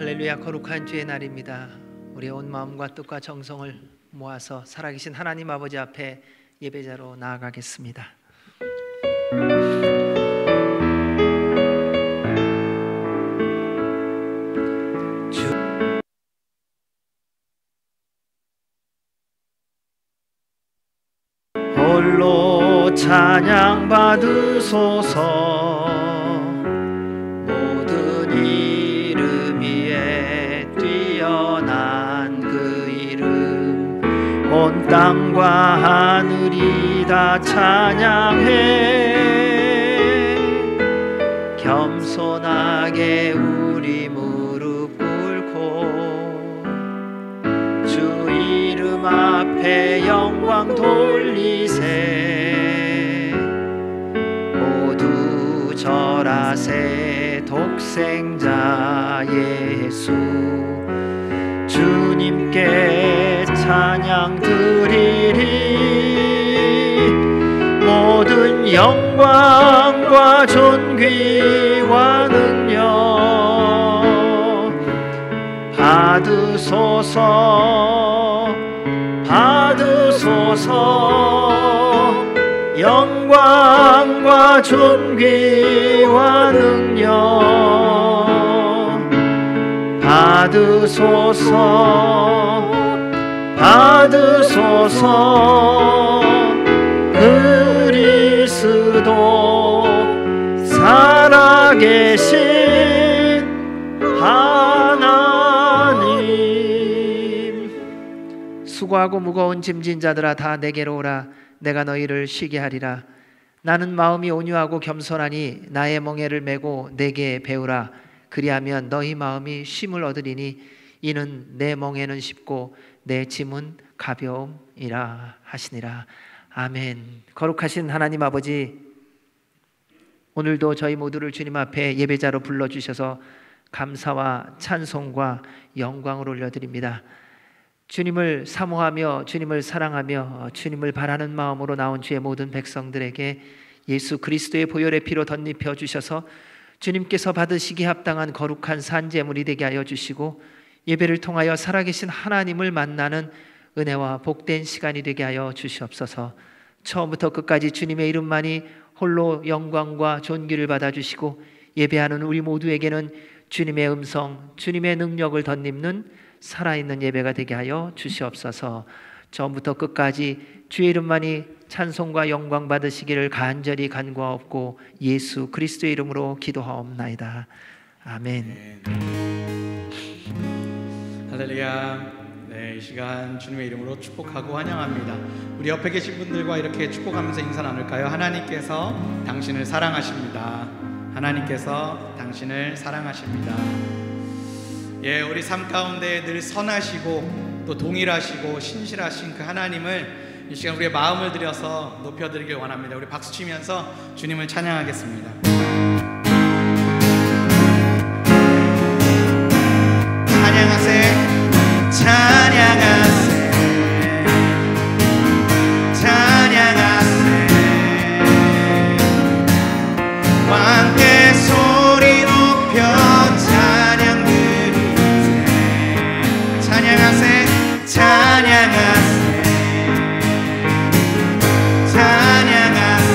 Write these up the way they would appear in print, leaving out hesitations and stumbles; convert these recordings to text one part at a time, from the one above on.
할렐루야. 거룩한 주의 날입니다. 우리의 온 마음과 뜻과 정성을 모아서 살아계신 하나님 아버지 앞에 예배자로 나아가겠습니다. 홀로 찬양 받으소서. 모든 이름 위에 뛰어난 그 이름, 온 땅과 하늘이 다 찬양해. 겸손하게 우리 무릎 꿇고 주 이름 앞에 영광 돌리세. 모두 절하세. 독생자 예수 주님께 찬양 드리리. 모든 영광과 존귀와 능력 받으소서. 받으소서. 영광과 존귀와 능력 받으소서. 받으소서. 그리스도 살아계신 하나님. 수고하고 무거운 짐진 자들아 다 내게로 오라. 내가 너희를 쉬게 하리라. 나는 마음이 온유하고 겸손하니 나의 멍에를 메고 내게 배우라. 그리하면 너희 마음이 쉼을 얻으리니 이는 내 멍에는 쉽고 내 짐은 가벼움이라 하시니라. 아멘. 거룩하신 하나님 아버지, 오늘도 저희 모두를 주님 앞에 예배자로 불러주셔서 감사와 찬송과 영광을 올려드립니다. 주님을 사모하며 주님을 사랑하며 주님을 바라는 마음으로 나온 주의 모든 백성들에게 예수 그리스도의 보혈의 피로 덧입혀 주셔서 주님께서 받으시기에 합당한 거룩한 산제물이 되게 하여 주시고 예배를 통하여 살아계신 하나님을 만나는 은혜와 복된 시간이 되게 하여 주시옵소서. 처음부터 끝까지 주님의 이름만이 홀로 영광과 존귀를 받아주시고 예배하는 우리 모두에게는 주님의 음성, 주님의 능력을 덧입는 살아있는 예배가 되게 하여 주시옵소서. 처음부터 끝까지 주의 이름만이 찬송과 영광 받으시기를 간절히 간구하옵고 예수 그리스도의 이름으로 기도하옵나이다. 아멘. 할렐루야. 네, 이 시간 주님의 이름으로 축복하고 환영합니다. 우리 옆에 계신 분들과 이렇게 축복하면서 인사 나눌까요? 하나님께서 당신을 사랑하십니다. 하나님께서 당신을 사랑하십니다. 예, 우리 삶 가운데 늘 선하시고 또 동일하시고 신실하신 그 하나님을 이 시간 우리의 마음을 들여서 높여드리길 원합니다. 우리 박수 치면서 주님을 찬양하겠습니다. 찬양하세. 찬양하세. 찬양하세. 함께 소리 높여 찬양 드리세. 찬양하세. 찬양하세. 찬양하세.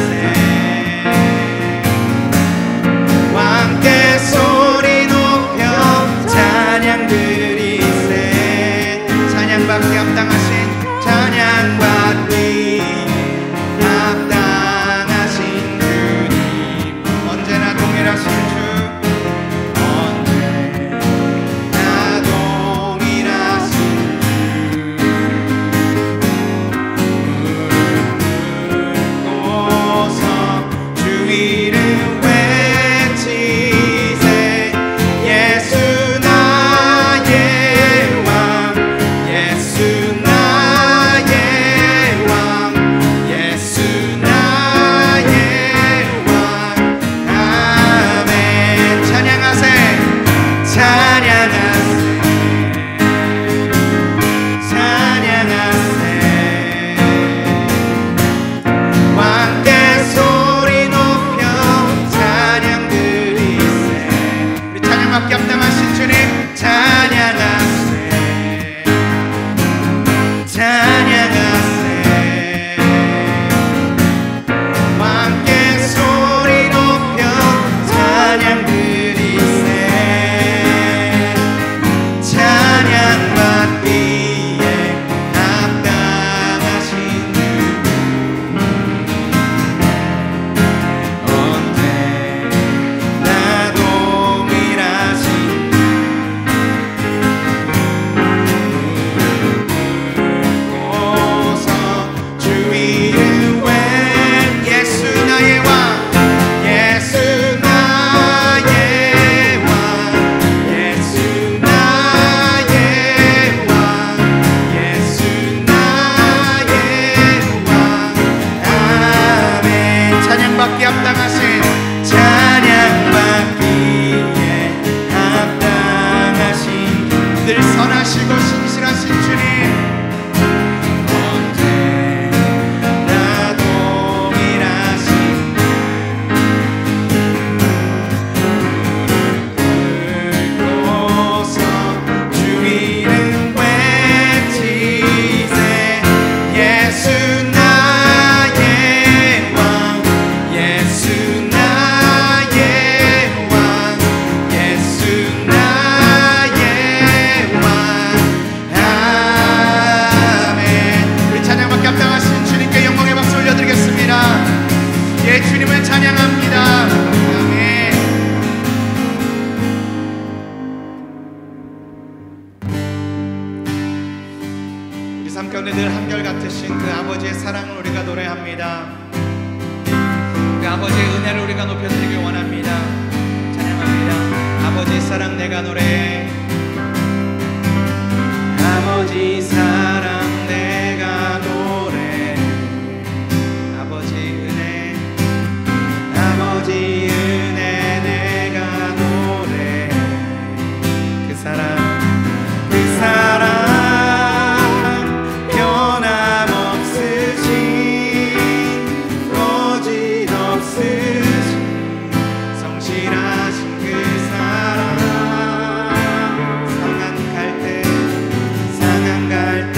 찬양받기 합당하신 찬양받기에 합당하신 늘 선하시고 신실하신 주님 주님을 찬양합니다. 아멘. 우리 삶 가운데 늘 한결같으신 그 아버지의 사랑을 우리가 노래합니다. 그 아버지의 은혜를 우리가 높여드리길 원합니다. 찬양합니다. 아버지의 사랑 내가 노래해. 아버지 사랑 내가 노래해. 아버지 은혜 아버지 은혜 내가 노래해. 그 사랑 변함없으신 거짓없으신 성실하신 그 사랑 상한 갈 때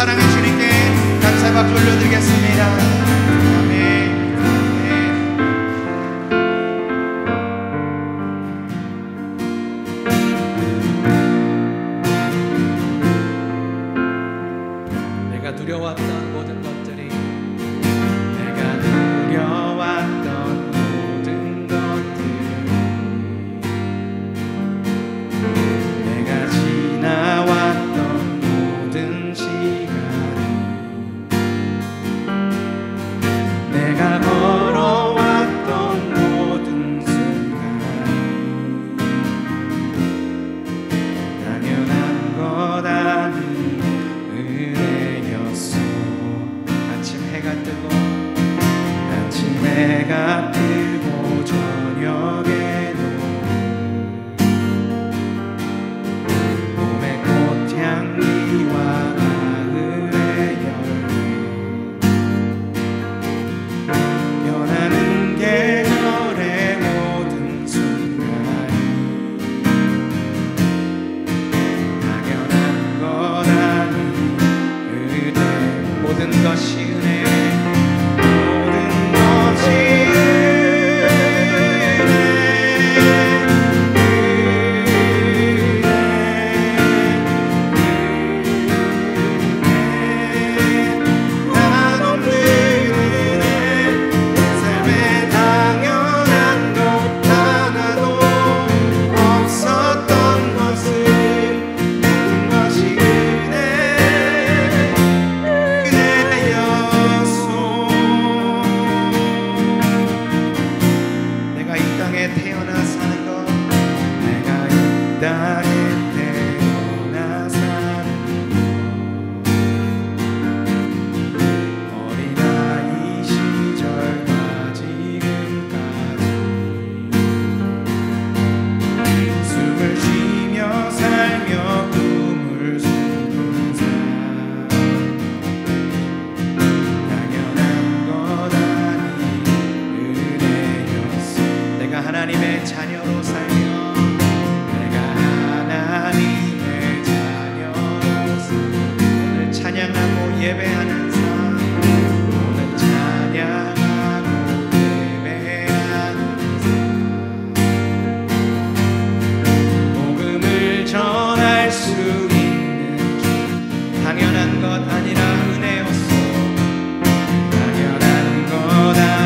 사랑의 주님께 감사의 박수 올려드리겠습니다. 아멘. 내가 두려웠던 모든 것들이 내가 두려웠던 모든 것들이 내가 지나왔던 모든 시간이 내가 걸어왔던 모든 순간이 당연한 것 아닌 은혜였소. 아침 해가 뜨고 저녁에도 봄의 꽃향기와 가을의 열매 변하는 계절의 모든 순간이 당연한 것 아닌 은혜. 모든 것이 은혜. 모든 것이 하나님의 자녀로 살며 내가 하나님의 자녀로 살며 오늘 찬양하고 예배하는 삶 오늘 찬양하고 예배하는 삶 복음을 전할 수 있는 주 당연한 것 아니라 은혜였소. 당연한 것 아니라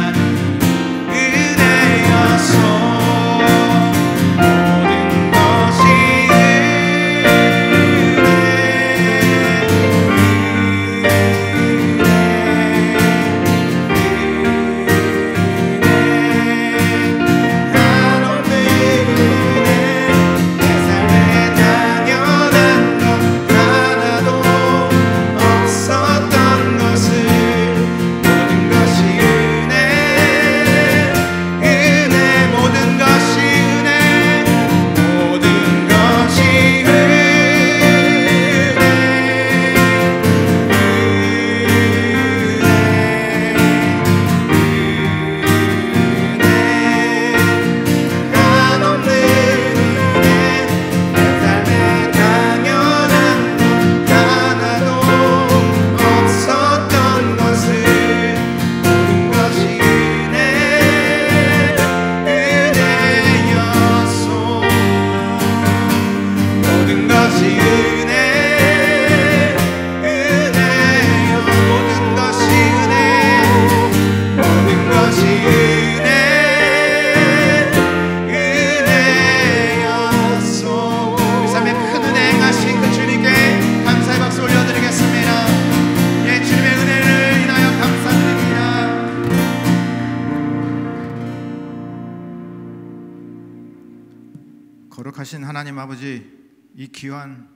거룩하신 하나님 아버지, 이 귀한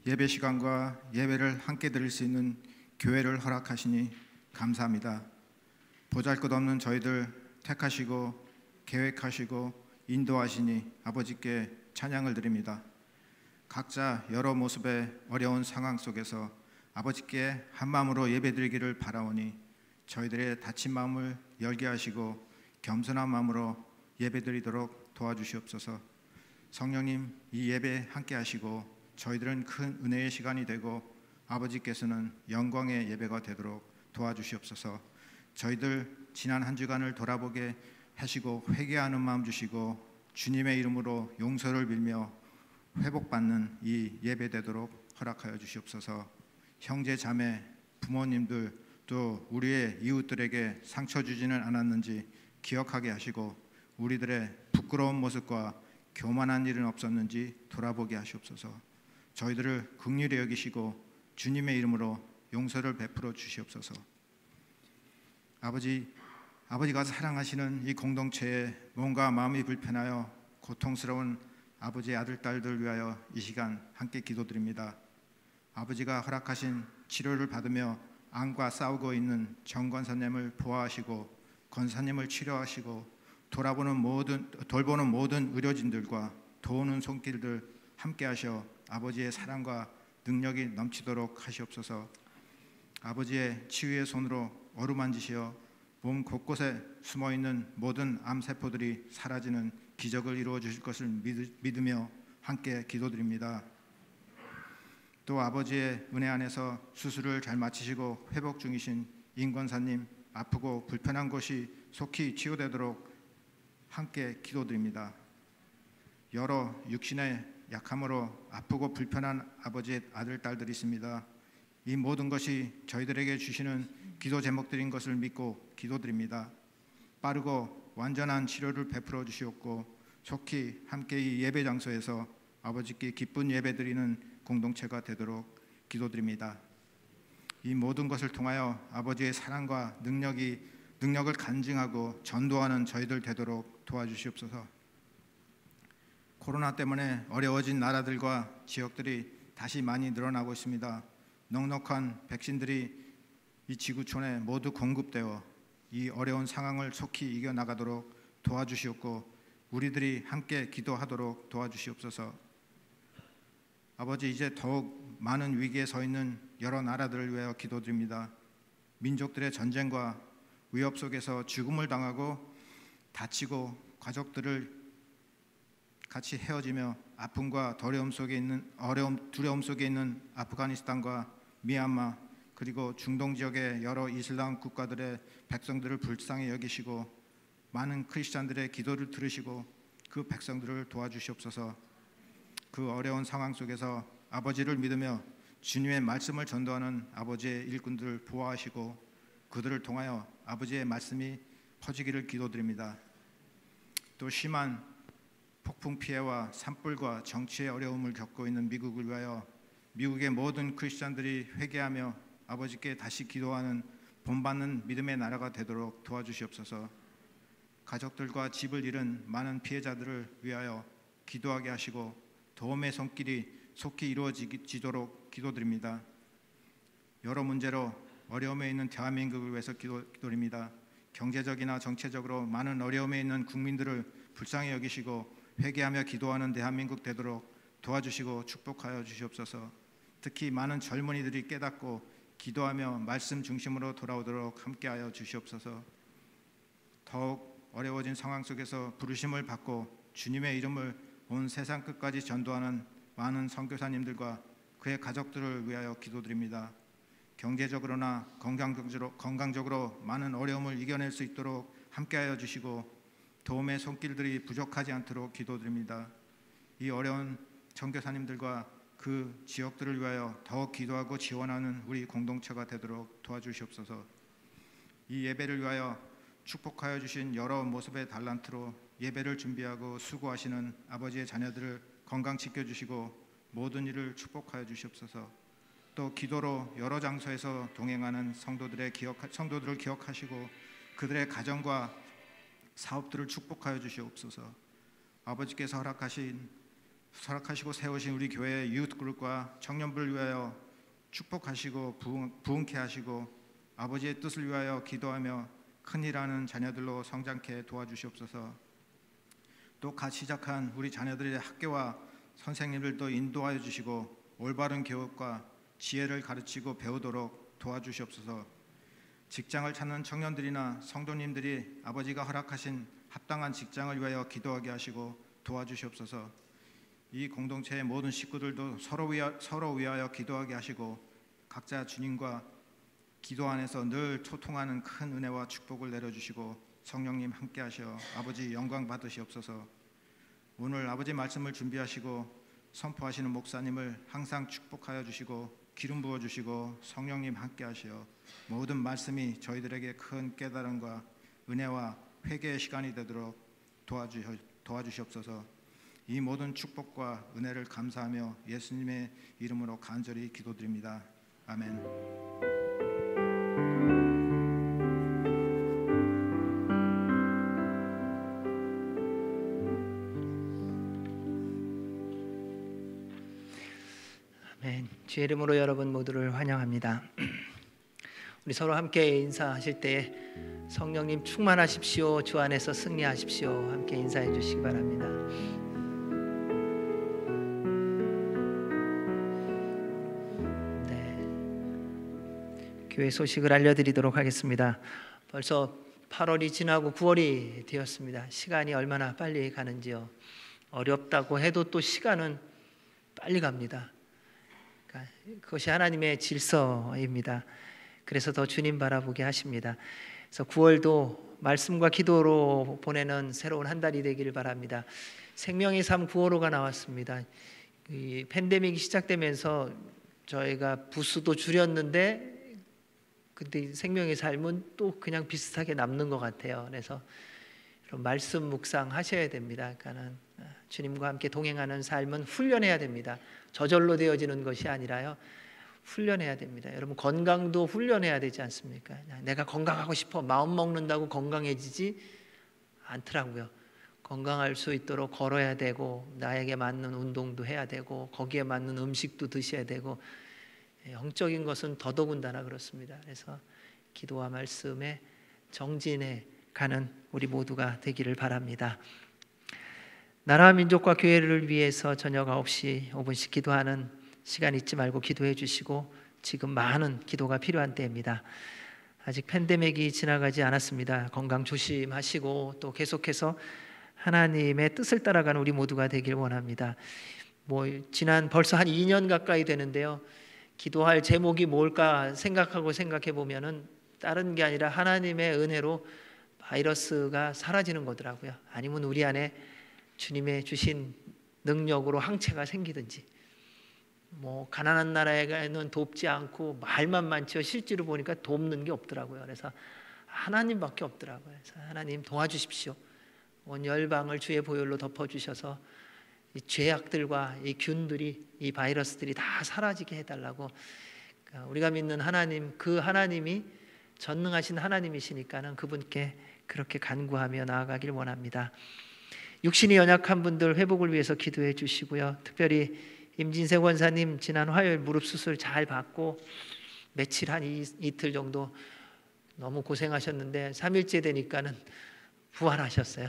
예배 시간과 예배를 함께 드릴 수 있는 교회를 허락하시니 감사합니다. 보잘것없는 저희들 택하시고 계획하시고 인도하시니 아버지께 찬양을 드립니다. 각자 여러 모습의 어려운 상황 속에서 아버지께 한마음으로 예배드리기를 바라오니 저희들의 다친 마음을 열게 하시고 겸손한 마음으로 예배드리도록 도와주시옵소서. 성령님, 이 예배 함께 하시고 저희들은 큰 은혜의 시간이 되고 아버지께서는 영광의 예배가 되도록 도와주시옵소서. 저희들 지난 한 주간을 돌아보게 하시고 회개하는 마음 주시고 주님의 이름으로 용서를 빌며 회복받는 이 예배 되도록 허락하여 주시옵소서. 형제 자매 부모님들 또 우리의 이웃들에게 상처 주지는 않았는지 기억하게 하시고 우리들의 부끄러운 모습과 교만한 일은 없었는지 돌아보게 하시옵소서. 저희들을 긍휼히 여기시고 주님의 이름으로 용서를 베풀어 주시옵소서. 아버지가 사랑하시는 이 공동체에 뭔가 마음이 불편하여 고통스러운 아버지의 아들 딸들 위하여 이 시간 함께 기도드립니다. 아버지가 허락하신 치료를 받으며 암과 싸우고 있는 정 권사님을 보호하시고 권사님을 치료하시고 돌보는 모든 의료진들과 도우는 손길들 함께 하셔 아버지의 사랑과 능력이 넘치도록 하시옵소서. 아버지의 치유의 손으로 어루만지시어 몸 곳곳에 숨어있는 모든 암세포들이 사라지는 기적을 이루어 주실 것을 믿으며 함께 기도드립니다. 또 아버지의 은혜 안에서 수술을 잘 마치시고 회복 중이신 임권사님 아프고 불편한 곳이 속히 치유되도록 함께 기도드립니다. 여러 육신의 약함으로 아프고 불편한 아버지의 아들 딸들이 있습니다. 이 모든 것이 저희들에게 주시는 기도 제목들인 것을 믿고 기도드립니다. 빠르고 완전한 치료를 베풀어 주시옵고 속히 함께 이 예배 장소에서 아버지께 기쁜 예배 드리는 공동체가 되도록 기도드립니다. 이 모든 것을 통하여 아버지의 사랑과 능력을 간증하고 전도하는 저희들 되도록 도와주시옵소서. 코로나 때문에 어려워진 나라들과 지역들이 다시 많이 늘어나고 있습니다. 넉넉한 백신들이 이 지구촌에 모두 공급되어 이 어려운 상황을 속히 이겨나가도록 도와주시옵고 우리들이 함께 기도하도록 도와주시옵소서. 아버지, 이제 더욱 많은 위기에 서 있는 여러 나라들을 위하여 기도드립니다. 민족들의 전쟁과 위협 속에서 죽음을 당하고 다치고 가족들을 같이 헤어지며 아픔과 두려움 속에 있는 아프가니스탄과 미얀마 그리고 중동 지역의 여러 이슬람 국가들의 백성들을 불쌍히 여기시고 많은 크리스찬들의 기도를 들으시고 그 백성들을 도와주시옵소서. 그 어려운 상황 속에서 아버지를 믿으며 주님의 말씀을 전도하는 아버지의 일꾼들을 보호하시고 그들을 통하여 아버지의 말씀이 퍼지기를 기도드립니다. 또 심한 폭풍 피해와 산불과 정치의 어려움을 겪고 있는 미국을 위하여 미국의 모든 크리스찬들이 회개하며 아버지께 다시 기도하는 본받는 믿음의 나라가 되도록 도와주시옵소서. 가족들과 집을 잃은 많은 피해자들을 위하여 기도하게 하시고 도움의 손길이 속히 이루어지도록 기도드립니다. 여러 문제로 어려움에 있는 대한민국을 위해서 기도드립니다. 경제적이나 정체적으로 많은 어려움에 있는 국민들을 불쌍히 여기시고 회개하며 기도하는 대한민국 되도록 도와주시고 축복하여 주시옵소서. 특히 많은 젊은이들이 깨닫고 기도하며 말씀 중심으로 돌아오도록 함께하여 주시옵소서. 더욱 어려워진 상황 속에서 부르심을 받고 주님의 이름을 온 세상 끝까지 전도하는 많은 선교사님들과 그의 가족들을 위하여 기도드립니다. 경제적으로나 건강적으로 많은 어려움을 이겨낼 수 있도록 함께하여 주시고 도움의 손길들이 부족하지 않도록 기도드립니다. 이 어려운 선교사님들과 그 지역들을 위하여 더욱 기도하고 지원하는 우리 공동체가 되도록 도와주시옵소서. 이 예배를 위하여 축복하여 주신 여러 모습의 달란트로 예배를 준비하고 수고하시는 아버지의 자녀들을 건강 지켜주시고 모든 일을 축복하여 주시옵소서. 또 기도로 여러 장소에서 동행하는 성도들을 기억하시고 그들의 가정과 사업들을 축복하여 주시옵소서. 아버지께서 허락하시고 세우신 우리 교회의 유থ그룹과 청년부를 위하여 축복하시고 부흥케 하시고 아버지의 뜻을 위하여 기도하며 큰일하는 자녀들로 성장케 도와주시옵소서. 또 갓 시작한 우리 자녀들의 학교와 선생님들도 인도하여 주시고 올바른 교육과 지혜를 가르치고 배우도록 도와주시옵소서. 직장을 찾는 청년들이나 성도님들이 아버지가 허락하신 합당한 직장을 위하여 기도하게 하시고 도와주시옵소서. 이 공동체의 모든 식구들도 서로 위하여 기도하게 하시고 각자 주님과 기도 안에서 늘 소통하는 큰 은혜와 축복을 내려주시고 성령님 함께하셔 아버지 영광 받으시옵소서. 오늘 아버지 말씀을 준비하시고 선포하시는 목사님을 항상 축복하여 주시고 기름 부어 주시고 성령님 함께하시어 모든 말씀이 저희들에게 큰 깨달음과 은혜와 회개의 시간이 되도록 도와주시옵소서. 이 모든 축복과 은혜를 감사하며 예수님의 이름으로 간절히 기도드립니다. 아멘. 아멘. 주의 이름으로 여러분 모두를 환영합니다. 우리 서로 함께 인사하실 때 성령님 충만하십시오, 주 안에서 승리하십시오 함께 인사해 주시기 바랍니다. 교회 소식을 알려드리도록 하겠습니다. 벌써 8월이 지나고 9월이 되었습니다. 시간이 얼마나 빨리 가는지요. 어렵다고 해도 또 시간은 빨리 갑니다. 그러니까 그것이 하나님의 질서입니다. 그래서 더 주님 바라보게 하십니다. 그래서 9월도 말씀과 기도로 보내는 새로운 한 달이 되기를 바랍니다. 생명의 삶 9월호가 나왔습니다. 이 팬데믹이 시작되면서 저희가 부수도 줄였는데 근데 생명의 삶은 또 그냥 비슷하게 남는 것 같아요. 그래서 말씀 묵상 하셔야 됩니다. 그러니까는 주님과 함께 동행하는 삶은 훈련해야 됩니다. 저절로 되어지는 것이 아니라요, 훈련해야 됩니다. 여러분 건강도 훈련해야 되지 않습니까? 내가 건강하고 싶어 마음 먹는다고 건강해지지 않더라고요. 건강할 수 있도록 걸어야 되고 나에게 맞는 운동도 해야 되고 거기에 맞는 음식도 드셔야 되고 영적인 것은 더더군다나 그렇습니다. 그래서 기도와 말씀에 정진해 가는 우리 모두가 되기를 바랍니다. 나라와 민족과 교회를 위해서 저녁 9시 5분씩 기도하는 시간 잊지 말고 기도해 주시고 지금 많은 기도가 필요한 때입니다. 아직 팬데믹이 지나가지 않았습니다. 건강 조심하시고 또 계속해서 하나님의 뜻을 따라가는 우리 모두가 되길 원합니다. 지난 벌써 한 2년 가까이 되는데요. 기도할 제목이 뭘까 생각해 보면은 다른 게 아니라 하나님의 은혜로 바이러스가 사라지는 거더라고요. 아니면 우리 안에 주님의 주신 능력으로 항체가 생기든지. 가난한 나라에는 돕지 않고 말만 많지요. 실제로 보니까 돕는 게 없더라고요. 그래서 하나님밖에 없더라고요. 그래서 하나님 도와주십시오. 온 열방을 주의 보혈로 덮어주셔서 이 죄악들과 이 균들이 이 바이러스들이 다 사라지게 해달라고. 그러니까 우리가 믿는 하나님, 그 하나님이 전능하신 하나님이시니까는 그분께 그렇게 간구하며 나아가길 원합니다. 육신이 연약한 분들 회복을 위해서 기도해 주시고요. 특별히 임진세 권사님 지난 화요일 무릎 수술 잘 받고 며칠 한 이틀 정도 너무 고생하셨는데 3일째 되니까는 부활하셨어요.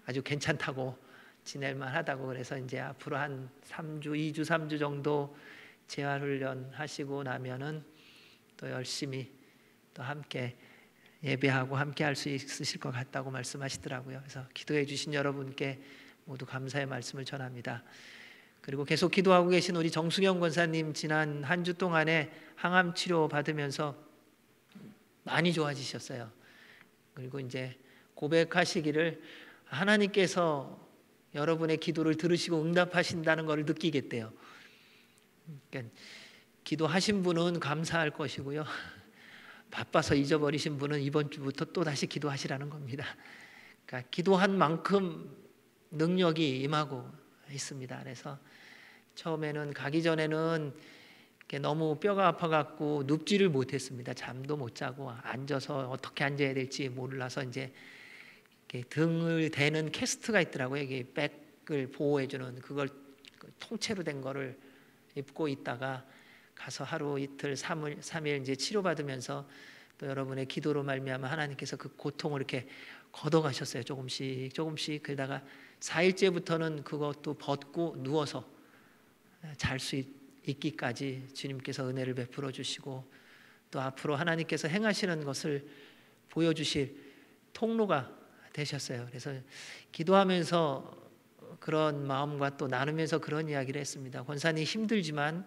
아주 괜찮다고 지낼만 하다고. 그래서 이제 앞으로 한 2주 3주 정도 재활훈련 하시고 나면은 또 열심히 또 함께 예배하고 함께 할 수 있으실 것 같다고 말씀하시더라고요. 그래서 기도해 주신 여러분께 모두 감사의 말씀을 전합니다. 그리고 계속 기도하고 계신 우리 정수경 권사님 지난 한 주 동안에 항암 치료 받으면서 많이 좋아지셨어요. 그리고 이제 고백하시기를 하나님께서 여러분의 기도를 들으시고 응답하신다는 것을 느끼겠대요. 그러니까 기도하신 분은 감사할 것이고요. 바빠서 잊어버리신 분은 이번 주부터 또 다시 기도하시라는 겁니다. 그러니까 기도한 만큼 능력이 임하고 있습니다. 그래서 처음에는 가기 전에는 너무 뼈가 아파갖고 눕지를 못했습니다. 잠도 못 자고 앉아서 어떻게 앉아야 될지 몰라서 이제 등을 대는 캐스트가 있더라고요. 이게 백을 보호해주는 그걸 통째로 된 거를 입고 있다가 가서 하루 이틀 3일 이제 치료받으면서 또 여러분의 기도로 말미암아 하나님께서 그 고통을 이렇게 걷어가셨어요. 조금씩. 그러다가 4일째부터는 그것도 벗고 누워서 잘 수 있기까지 주님께서 은혜를 베풀어 주시고 또 앞으로 하나님께서 행하시는 것을 보여주실 통로가 되셨어요. 그래서 기도하면서 그런 마음과 또 나누면서 그런 이야기를 했습니다. 권사님 힘들지만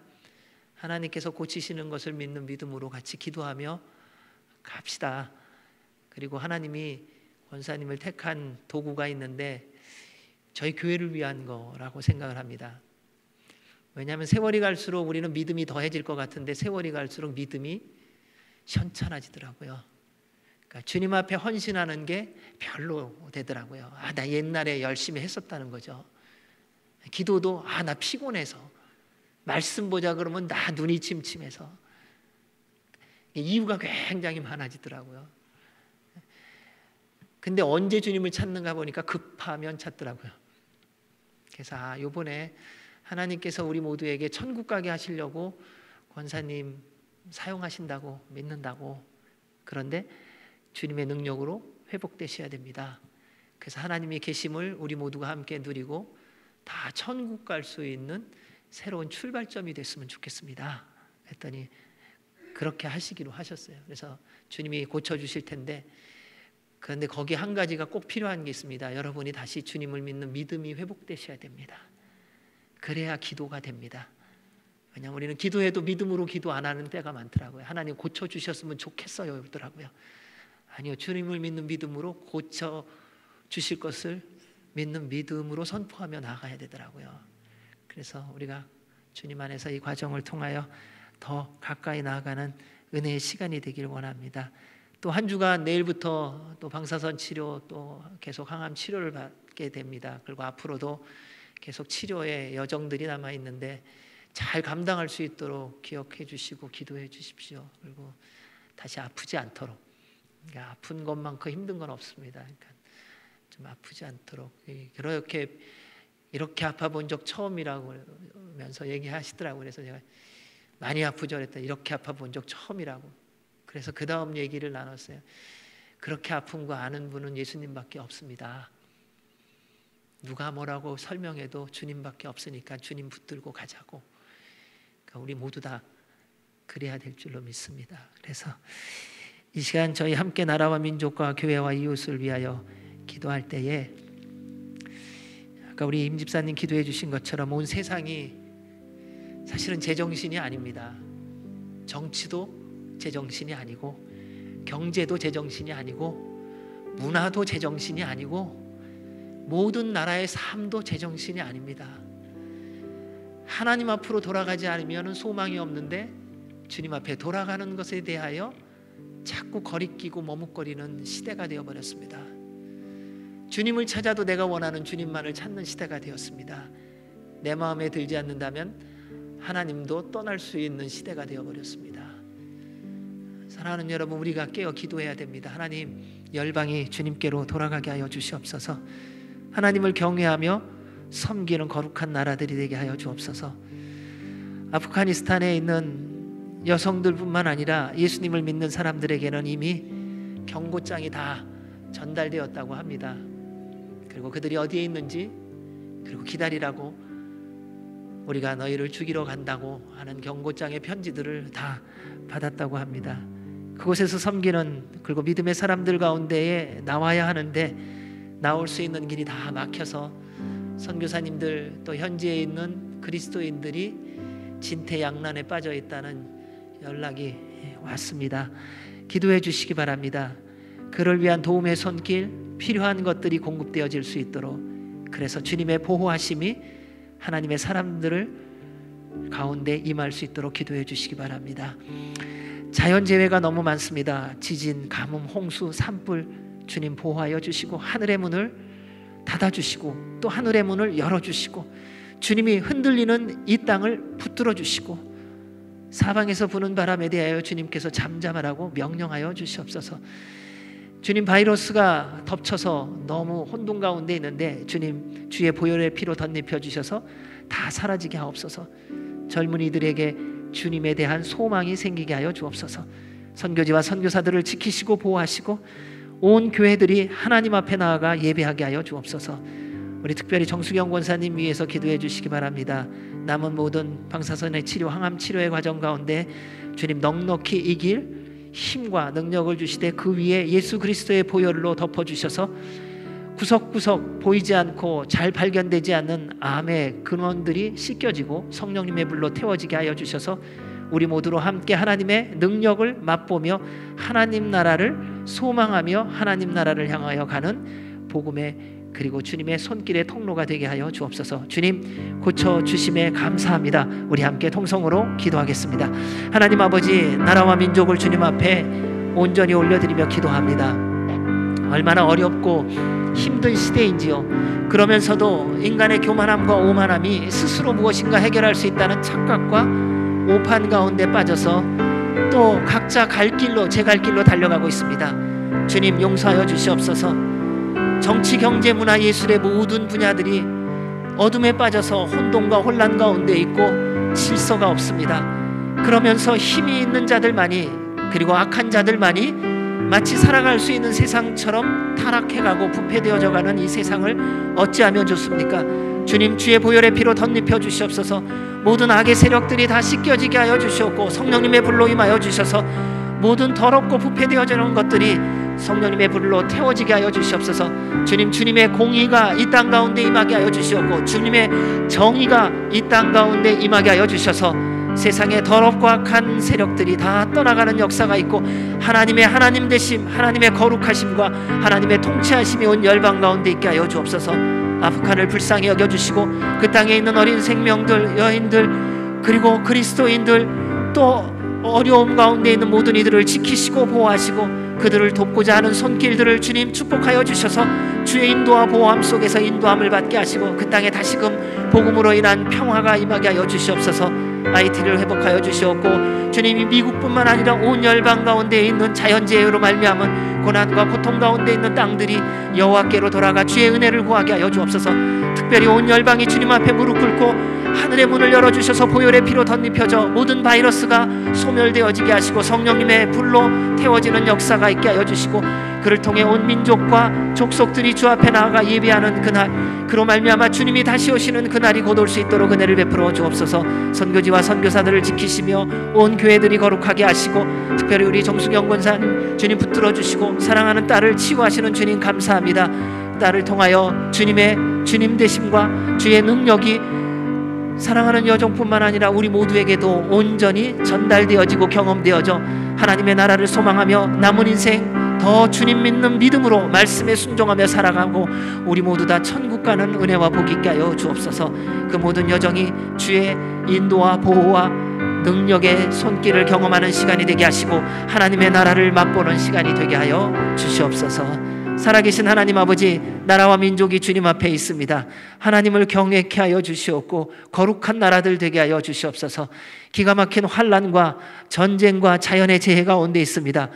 하나님께서 고치시는 것을 믿는 믿음으로 같이 기도하며 갑시다. 그리고 하나님이 권사님을 택한 도구가 있는데 저희 교회를 위한 거라고 생각을 합니다. 왜냐하면 세월이 갈수록 우리는 믿음이 더해질 것 같은데 세월이 갈수록 믿음이 현찮아지더라고요. 그러니까 주님 앞에 헌신하는 게 별로 되더라고요. 나 옛날에 열심히 했었다는 거죠. 기도도 나 피곤해서, 말씀 보자 그러면 나 눈이 침침해서, 이유가 굉장히 많아지더라고요. 근데 언제 주님을 찾는가 보니까 급하면 찾더라고요. 그래서 요번에 하나님께서 우리 모두에게 천국 가게 하시려고 권사님 사용하신다고 믿는다고. 그런데 주님의 능력으로 회복되셔야 됩니다. 그래서 하나님의 계심을 우리 모두가 함께 누리고 다 천국 갈 수 있는 새로운 출발점이 됐으면 좋겠습니다. 했더니 그렇게 하시기로 하셨어요. 그래서 주님이 고쳐주실 텐데, 그런데 거기 한 가지가 꼭 필요한 게 있습니다. 여러분이 다시 주님을 믿는 믿음이 회복되셔야 됩니다. 그래야 기도가 됩니다. 왜냐하면 우리는 기도해도 믿음으로 기도 안 하는 때가 많더라고요. 하나님 고쳐주셨으면 좋겠어요 이러더라고요. 아니요, 주님을 믿는 믿음으로 고쳐주실 것을 믿는 믿음으로 선포하며 나가야 되더라고요. 그래서 우리가 주님 안에서 이 과정을 통하여 더 가까이 나아가는 은혜의 시간이 되길 원합니다. 또 한 주간 내일부터 또 방사선 치료, 또 계속 항암 치료를 받게 됩니다. 그리고 앞으로도 계속 치료의 여정들이 남아 있는데 잘 감당할 수 있도록 기억해 주시고 기도해 주십시오. 그리고 다시 아프지 않도록. 그러니까 아픈 것만큼 힘든 건 없습니다. 그러니까 좀 아프지 않도록. 이렇게 아파본 적 처음이라고 하면서 얘기하시더라고요. 그래서 제가 많이 아프죠 그랬더니 이렇게 아파본 적 처음이라고. 그래서 그 다음 얘기를 나눴어요. 그렇게 아픈 거 아는 분은 예수님밖에 없습니다. 누가 뭐라고 설명해도 주님밖에 없으니까 주님 붙들고 가자고. 그러니까 우리 모두 다 그래야 될 줄로 믿습니다. 그래서 이 시간 저희 함께 나라와 민족과 교회와 이웃을 위하여 기도할 때에 아까 우리 임 집사님 기도해 주신 것처럼 온 세상이 사실은 제정신이 아닙니다. 정치도 제정신이 아니고 경제도 제정신이 아니고 문화도 제정신이 아니고 모든 나라의 삶도 제정신이 아닙니다. 하나님 앞으로 돌아가지 않으면 소망이 없는데 주님 앞에 돌아가는 것에 대하여 자꾸 거리끼고 머뭇거리는 시대가 되어버렸습니다. 주님을 찾아도 내가 원하는 주님만을 찾는 시대가 되었습니다. 내 마음에 들지 않는다면 하나님도 떠날 수 있는 시대가 되어버렸습니다. 사랑하는 여러분, 우리가 깨어 기도해야 됩니다. 하나님, 열방이 주님께로 돌아가게 하여 주시옵소서. 하나님을 경외하며 섬기는 거룩한 나라들이 되게 하여 주옵소서. 아프가니스탄에 있는 여성들뿐만 아니라 예수님을 믿는 사람들에게는 이미 경고장이 다 전달되었다고 합니다. 그리고 그들이 어디에 있는지, 그리고 기다리라고, 우리가 너희를 죽이러 간다고 하는 경고장의 편지들을 다 받았다고 합니다. 그곳에서 섬기는, 그리고 믿음의 사람들 가운데에 나와야 하는데 나올 수 있는 길이 다 막혀서 선교사님들, 또 현지에 있는 그리스도인들이 진퇴양난에 빠져 있다는 연락이 왔습니다. 기도해 주시기 바랍니다. 그를 위한 도움의 손길, 필요한 것들이 공급되어질 수 있도록. 그래서 주님의 보호하심이 하나님의 사람들을 가운데 임할 수 있도록 기도해 주시기 바랍니다. 자연재해가 너무 많습니다. 지진, 가뭄, 홍수, 산불, 주님 보호하여 주시고 하늘의 문을 닫아주시고 또 하늘의 문을 열어주시고 주님이 흔들리는 이 땅을 붙들어 주시고 사방에서 부는 바람에 대하여 주님께서 잠잠하라고 명령하여 주시옵소서. 주님, 바이러스가 덮쳐서 너무 혼돈 가운데 있는데 주님 주의 보혈의 피로 덧입혀 주셔서 다 사라지게 하옵소서. 젊은이들에게 주님에 대한 소망이 생기게 하여 주옵소서. 선교지와 선교사들을 지키시고 보호하시고 온 교회들이 하나님 앞에 나아가 예배하게 하여 주옵소서. 우리 특별히 정수경 권사님 위해서 기도해 주시기 바랍니다. 남은 모든 방사선의 치료, 항암 치료의 과정 가운데 주님 넉넉히 이길 힘과 능력을 주시되 그 위에 예수 그리스도의 보혈로 덮어주셔서 구석구석 보이지 않고 잘 발견되지 않는 암의 근원들이 씻겨지고 성령님의 불로 태워지게 하여 주셔서 우리 모두로 함께 하나님의 능력을 맛보며 하나님 나라를 소망하며 하나님 나라를 향하여 가는 복음의 그리고 주님의 손길의 통로가 되게 하여 주옵소서. 주님 고쳐주심에 감사합니다. 우리 함께 통성으로 기도하겠습니다. 하나님 아버지, 나라와 민족을 주님 앞에 온전히 올려드리며 기도합니다. 얼마나 어렵고 힘든 시대인지요. 그러면서도 인간의 교만함과 오만함이 스스로 무엇인가 해결할 수 있다는 착각과 오판 가운데 빠져서 또 각자 갈 길로 제 갈 길로 달려가고 있습니다. 주님 용서하여 주시옵소서. 정치, 경제, 문화, 예술의 모든 분야들이 어둠에 빠져서 혼돈과 혼란 가운데 있고 질서가 없습니다. 그러면서 힘이 있는 자들만이 그리고 악한 자들만이 마치 살아갈 수 있는 세상처럼 타락해가고 부패되어져가는 이 세상을 어찌하면 좋습니까? 주님 주의 보혈의 피로 덧입혀 주시옵소서. 모든 악의 세력들이 다 씻겨지게 하여 주시옵고 성령님의 불로 임하여 주셔서 모든 더럽고 부패되어지는 것들이 성령님의 불로 태워지게 하여 주시옵소서. 주님, 주님의 공의가 이 땅 가운데 임하게 하여 주시옵고 주님의 정의가 이 땅 가운데 임하게 하여 주셔서 세상의 더럽고 악한 세력들이 다 떠나가는 역사가 있고 하나님의 하나님 되심, 하나님의 거룩하심과 하나님의 통치하심이 온 열방 가운데 있게 하여 주옵소서. 아프간을 불쌍히 여겨주시고 그 땅에 있는 어린 생명들, 여인들 그리고 그리스도인들 또 어려움 가운데 있는 모든 이들을 지키시고 보호하시고 그들을 돕고자 하는 손길들을 주님 축복하여 주셔서 주의 인도와 보호함 속에서 인도함을 받게 하시고 그 땅에 다시금 복음으로 인한 평화가 임하게 하여 주시옵소서. IT를 회복하여 주시옵고 주님이 미국뿐만 아니라 온 열방 가운데 있는 자연재해로 말미암은 고난과 고통 가운데 있는 땅들이 여호와께로 돌아가 주의 은혜를 구하게 하여 주옵소서. 특별히 온 열방이 주님 앞에 무릎 꿇고 하늘의 문을 열어주셔서 보혈의 피로 덧입혀져 모든 바이러스가 소멸되어지게 하시고 성령님의 불로 태워지는 역사가 있게 하여 주시고 그를 통해 온 민족과 족속들이 주 앞에 나아가 예배하는 그날, 그로 말미암아 주님이 다시 오시는 그날이 곧 올 수 있도록 은혜를 베풀어 주옵소서. 선교지와 선교사들을 지키시며 온 교회들이 거룩하게 하시고 특별히 우리 정수경 권사님 주님 붙들어 주시고 사랑하는 딸을 치유하시는 주님 감사합니다. 딸을 통하여 주님의 주님 되심과 주의 능력이 사랑하는 여종뿐만 아니라 우리 모두에게도 온전히 전달되어지고 경험되어져 하나님의 나라를 소망하며 남은 인생 더 주님 믿는 믿음으로 말씀에 순종하며 살아가고 우리 모두 다 천국 가는 은혜와 복이 있게 하여 주옵소서. 그 모든 여정이 주의 인도와 보호와 능력의 손길을 경험하는 시간이 되게 하시고 하나님의 나라를 맛보는 시간이 되게 하여 주시옵소서. 살아계신 하나님 아버지, 나라와 민족이 주님 앞에 있습니다. 하나님을 경외케 하여 주시옵고 거룩한 나라들 되게 하여 주시옵소서. 기가 막힌 환난과 전쟁과 자연의 재해가 온데 있습니다.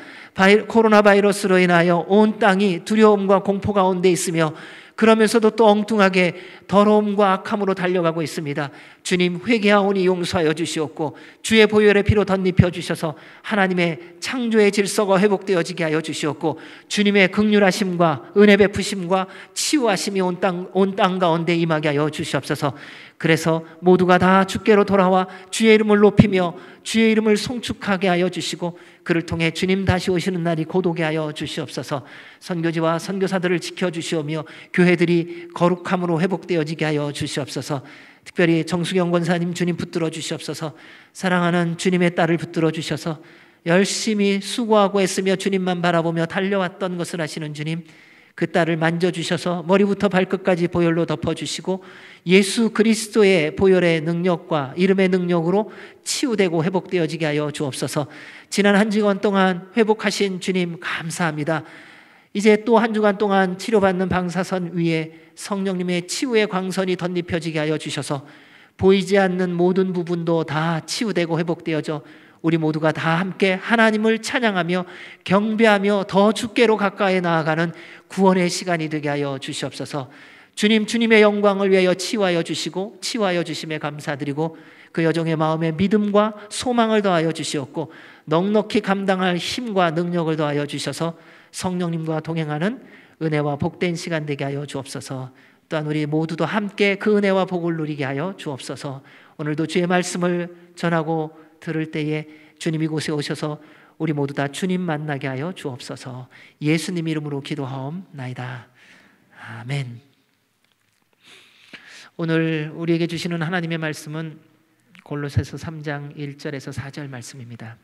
코로나 바이러스로 인하여 온 땅이 두려움과 공포 가운데 있으며 그러면서도 또 엉뚱하게 더러움과 악함으로 달려가고 있습니다. 주님 회개하오니 용서하여 주시옵고 주의 보혈의 피로 덧입혀 주셔서 하나님의 창조의 질서가 회복되어지게 하여 주시옵고 주님의 긍휼하심과 은혜 베푸심과 치유하심이 온 땅 가운데 임하게 하여 주시옵소서. 그래서 모두가 다 주께로 돌아와 주의 이름을 높이며 주의 이름을 송축하게 하여 주시고 그를 통해 주님 다시 오시는 날이 곧 오게 하여 주시옵소서. 선교지와 선교사들을 지켜주시오며 교회들이 거룩함으로 회복되어지게 하여 주시옵소서. 특별히 정수경 권사님 주님 붙들어 주시옵소서. 사랑하는 주님의 딸을 붙들어 주셔서 열심히 수고하고 애쓰며 주님만 바라보며 달려왔던 것을 아시는 주님, 그 딸을 만져주셔서 머리부터 발끝까지 보혈로 덮어주시고 예수 그리스도의 보혈의 능력과 이름의 능력으로 치유되고 회복되어지게 하여 주옵소서. 지난 한 주간 동안 회복하신 주님 감사합니다. 이제 또 한 주간 동안 치료받는 방사선 위에 성령님의 치유의 광선이 덧입혀지게 하여 주셔서 보이지 않는 모든 부분도 다 치유되고 회복되어져 우리 모두가 다 함께 하나님을 찬양하며 경배하며 더 주께로 가까이 나아가는 구원의 시간이 되게 하여 주시옵소서. 주님, 주님의 영광을 위하여 치유하여 주시고 치유하여 주심에 감사드리고 그 여종의 마음에 믿음과 소망을 더하여 주시옵고 넉넉히 감당할 힘과 능력을 더하여 주셔서 성령님과 동행하는 은혜와 복된 시간 되게 하여 주옵소서. 또한 우리 모두도 함께 그 은혜와 복을 누리게 하여 주옵소서. 오늘도 주의 말씀을 전하고 들을 때에 주님 이곳에 오셔서 우리 모두 다 주님 만나게 하여 주옵소서. 예수님 이름으로 기도하옵나이다. 아멘. 오늘 우리에게 주시는 하나님의 말씀은 골로새서 3장 1절에서 4절 말씀입니다.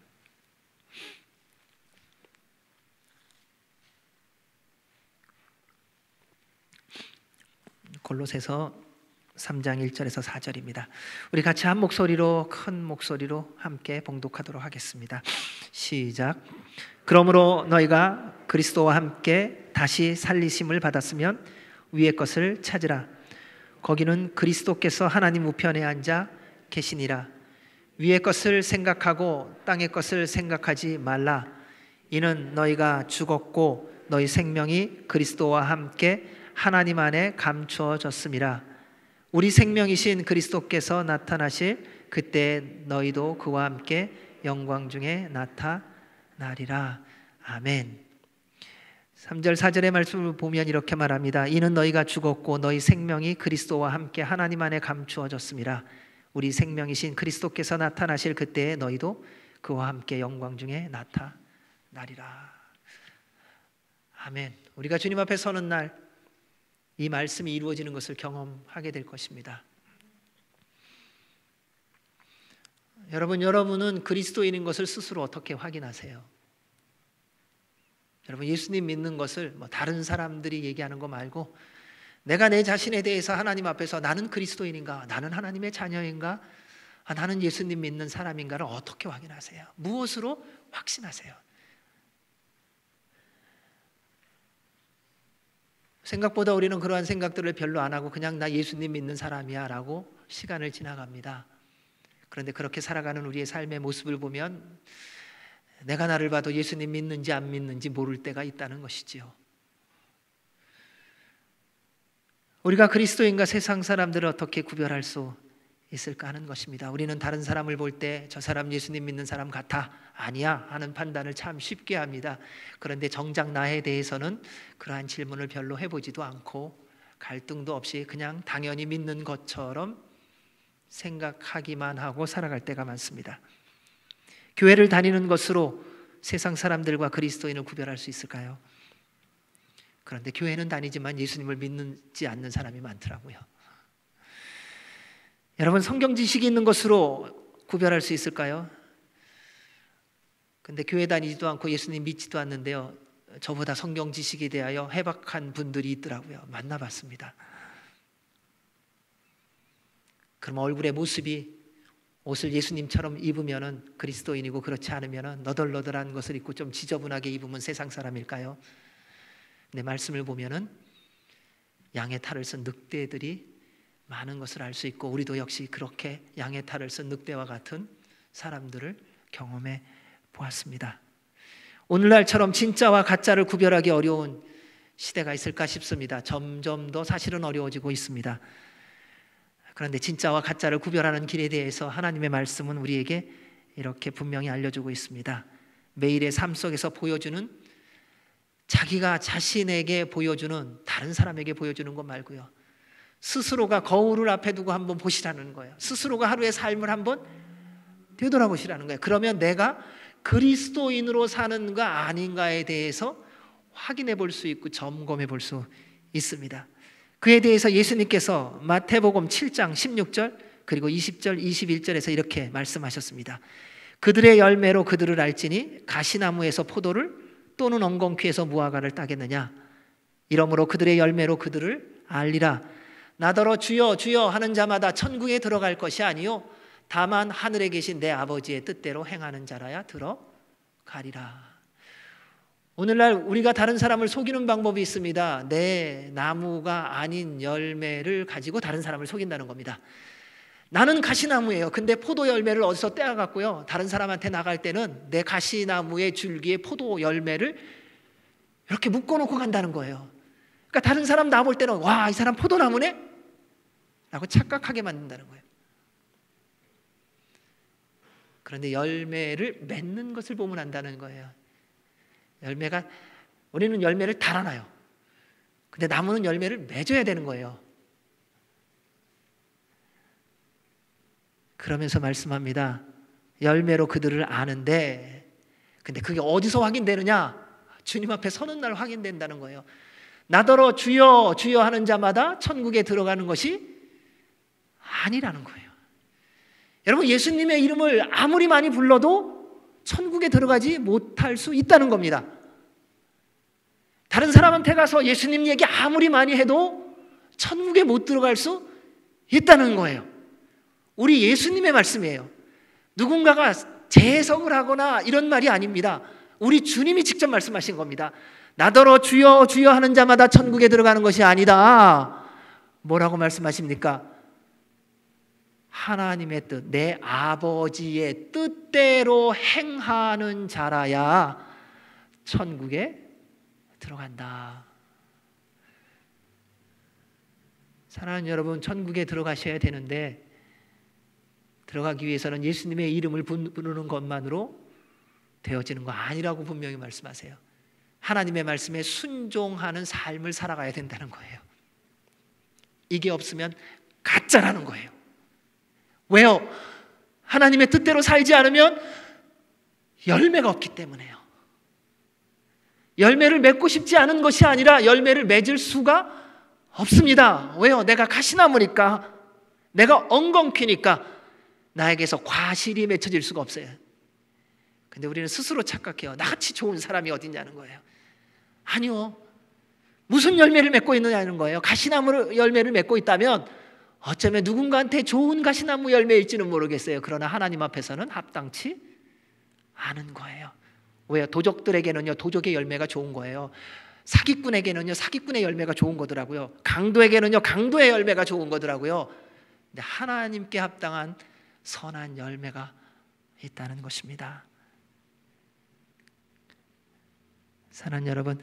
골로새서 3장 1절에서 4절입니다. 우리 같이 한 목소리로, 큰 목소리로 함께 봉독하도록 하겠습니다. 시작. 그러므로 너희가 그리스도와 함께 다시 살리심을 받았으면 위의 것을 찾으라. 거기는 그리스도께서 하나님 우편에 앉아 계시니라. 위의 것을 생각하고 땅의 것을 생각하지 말라. 이는 너희가 죽었고 너희 생명이 그리스도와 함께 하나님 안에 감추어졌음이라. 우리 생명이신 그리스도께서 나타나실 그때 너희도 그와 함께 영광 중에 나타나리라. 아멘. 3절 4절의 말씀을 보면 이렇게 말합니다. 이는 너희가 죽었고 너희 생명이 그리스도와 함께 하나님 안에 감추어졌음이라. 우리 생명이신 그리스도께서 나타나실 그때에 너희도 그와 함께 영광 중에 나타나리라. 아멘. 우리가 주님 앞에 서는 날 이 말씀이 이루어지는 것을 경험하게 될 것입니다. 여러분은 그리스도인인 것을 스스로 어떻게 확인하세요? 여러분, 예수님 믿는 것을 다른 사람들이 얘기하는 거 말고 내가 내 자신에 대해서 하나님 앞에서 나는 그리스도인인가? 나는 하나님의 자녀인가? 나는 예수님 믿는 사람인가를 어떻게 확인하세요? 무엇으로 확신하세요? 생각보다 우리는 그러한 생각들을 별로 안 하고 그냥 나 예수님 믿는 사람이야 라고 시간을 지나갑니다. 그런데 그렇게 살아가는 우리의 삶의 모습을 보면 내가 나를 봐도 예수님 믿는지 안 믿는지 모를 때가 있다는 것이지요. 우리가 그리스도인과 세상 사람들을 어떻게 구별할 수 있을까 하는 것입니다. 우리는 다른 사람을 볼 때 저 사람 예수님 믿는 사람 같아, 아니야 하는 판단을 참 쉽게 합니다. 그런데 정작 나에 대해서는 그러한 질문을 별로 해보지도 않고 갈등도 없이 그냥 당연히 믿는 것처럼 생각하기만 하고 살아갈 때가 많습니다. 교회를 다니는 것으로 세상 사람들과 그리스도인을 구별할 수 있을까요? 그런데 교회는 다니지만 예수님을 믿지 않는 사람이 많더라고요. 여러분, 성경 지식이 있는 것으로 구별할 수 있을까요? 근데 교회 다니지도 않고 예수님 믿지도 않는데요, 저보다 성경 지식에 대하여 해박한 분들이 있더라고요. 만나봤습니다. 그럼 얼굴의 모습이 옷을 예수님처럼 입으면은 그리스도인이고 그렇지 않으면은 너덜너덜한 것을 입고 좀 지저분하게 입으면 세상 사람일까요? 근데 말씀을 보면은 양의 탈을 쓴 늑대들이 많은 것을 알 수 있고 우리도 역시 그렇게 양의 탈을 쓴 늑대와 같은 사람들을 경험해 보았습니다. 오늘날처럼 진짜와 가짜를 구별하기 어려운 시대가 있을까 싶습니다. 점점 더 사실은 어려워지고 있습니다. 그런데 진짜와 가짜를 구별하는 길에 대해서 하나님의 말씀은 우리에게 이렇게 분명히 알려주고 있습니다. 매일의 삶 속에서 보여주는, 자기가 자신에게 보여주는, 다른 사람에게 보여주는 것 말고요, 스스로가 거울을 앞에 두고 한번 보시라는 거예요. 스스로가 하루의 삶을 한번 되돌아보시라는 거예요. 그러면 내가 그리스도인으로 사는가 아닌가에 대해서 확인해 볼 수 있고 점검해 볼 수 있습니다. 그에 대해서 예수님께서 마태복음 7장 16절 그리고 20절 21절에서 이렇게 말씀하셨습니다. 그들의 열매로 그들을 알지니 가시나무에서 포도를 또는 엉겅퀴에서 무화과를 따겠느냐. 이러므로 그들의 열매로 그들을 알리라. 나더러 주여 주여 하는 자마다 천국에 들어갈 것이 아니요 다만 하늘에 계신 내 아버지의 뜻대로 행하는 자라야 들어가리라. 오늘날 우리가 다른 사람을 속이는 방법이 있습니다. 내 나무가 아닌 열매를 가지고 다른 사람을 속인다는 겁니다. 나는 가시나무예요. 근데 포도 열매를 어디서 떼어갖고요, 다른 사람한테 나갈 때는 내 가시나무의 줄기에 포도 열매를 이렇게 묶어놓고 간다는 거예요. 그러니까 다른 사람 나 볼 때는 와, 이 사람 포도나무네? 라고 착각하게 만든다는 거예요. 그런데 열매를 맺는 것을 보면 안다는 거예요. 우리는 열매를 달아나요. 근데 나무는 열매를 맺어야 되는 거예요. 그러면서 말씀합니다. 열매로 그들을 아는데, 근데 그게 어디서 확인되느냐? 주님 앞에 서는 날 확인된다는 거예요. 나더러 주여 주여 하는 자마다 천국에 들어가는 것이 아니라는 거예요. 여러분, 예수님의 이름을 아무리 많이 불러도 천국에 들어가지 못할 수 있다는 겁니다. 다른 사람한테 가서 예수님 얘기 아무리 많이 해도 천국에 못 들어갈 수 있다는 거예요. 우리 예수님의 말씀이에요. 누군가가 재해석을 하거나 이런 말이 아닙니다. 우리 주님이 직접 말씀하신 겁니다. 나더러 주여 주여 하는 자마다 천국에 들어가는 것이 아니다. 뭐라고 말씀하십니까? 하나님의 뜻, 내 아버지의 뜻대로 행하는 자라야 천국에 들어간다. 사랑하는 여러분, 천국에 들어가셔야 되는데 들어가기 위해서는 예수님의 이름을 부르는 것만으로 되어지는 거 아니라고 분명히 말씀하세요. 하나님의 말씀에 순종하는 삶을 살아가야 된다는 거예요. 이게 없으면 가짜라는 거예요. 왜요? 하나님의 뜻대로 살지 않으면 열매가 없기 때문에요. 열매를 맺고 싶지 않은 것이 아니라 열매를 맺을 수가 없습니다. 왜요? 내가 가시나무니까, 내가 엉겅퀴니까 나에게서 과실이 맺혀질 수가 없어요. 근데 우리는 스스로 착각해요. 나같이 좋은 사람이 어딨냐는 거예요. 아니요. 무슨 열매를 맺고 있느냐는 거예요. 가시나무 열매를 맺고 있다면 어쩌면 누군가한테 좋은 가시나무 열매일지는 모르겠어요. 그러나 하나님 앞에서는 합당치 않은 거예요. 왜요? 도적들에게는요, 도적의 열매가 좋은 거예요. 사기꾼에게는요, 사기꾼의 열매가 좋은 거더라고요. 강도에게는요, 강도의 열매가 좋은 거더라고요. 근데 하나님께 합당한 선한 열매가 있다는 것입니다. 사랑하는 여러분,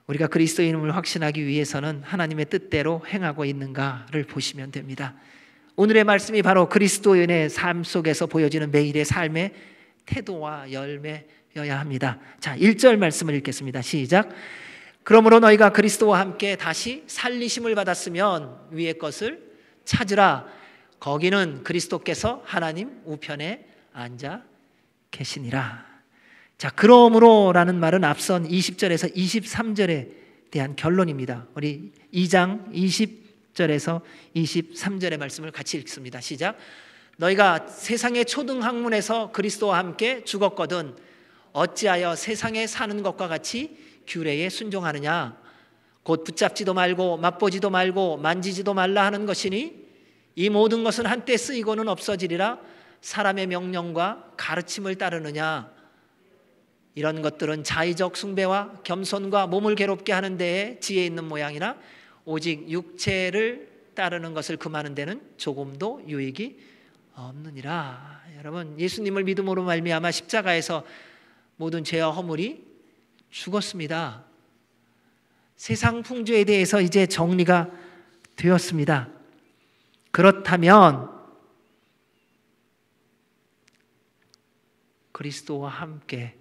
우리가 그리스도인임을 확신하기 위해서는 하나님의 뜻대로 행하고 있는가를 보시면 됩니다. 오늘의 말씀이 바로 그리스도인의 삶 속에서 보여지는 매일의 삶의 태도와 열매여야 합니다. 자, 1절 말씀을 읽겠습니다. 시작. 그러므로 너희가 그리스도와 함께 다시 살리심을 받았으면 위의 것을 찾으라. 거기는 그리스도께서 하나님 우편에 앉아 계시니라. 자, 그러므로라는 말은 앞선 20절에서 23절에 대한 결론입니다. 우리 2장 20절에서 23절의 말씀을 같이 읽습니다. 시작. 너희가 세상의 초등학문에서 그리스도와 함께 죽었거든 어찌하여 세상에 사는 것과 같이 규례에 순종하느냐. 곧 붙잡지도 말고 맛보지도 말고 만지지도 말라 하는 것이니 이 모든 것은 한때 쓰이고는 없어지리라. 사람의 명령과 가르침을 따르느냐. 이런 것들은 자의적 숭배와 겸손과 몸을 괴롭게 하는 데에 지혜 있는 모양이나 오직 육체를 따르는 것을 금하는 데는 조금도 유익이 없느니라. 여러분, 예수님을 믿음으로 말미암아 십자가에서 모든 죄와 허물이 죽었습니다. 세상 풍조에 대해서 이제 정리가 되었습니다. 그렇다면 그리스도와 함께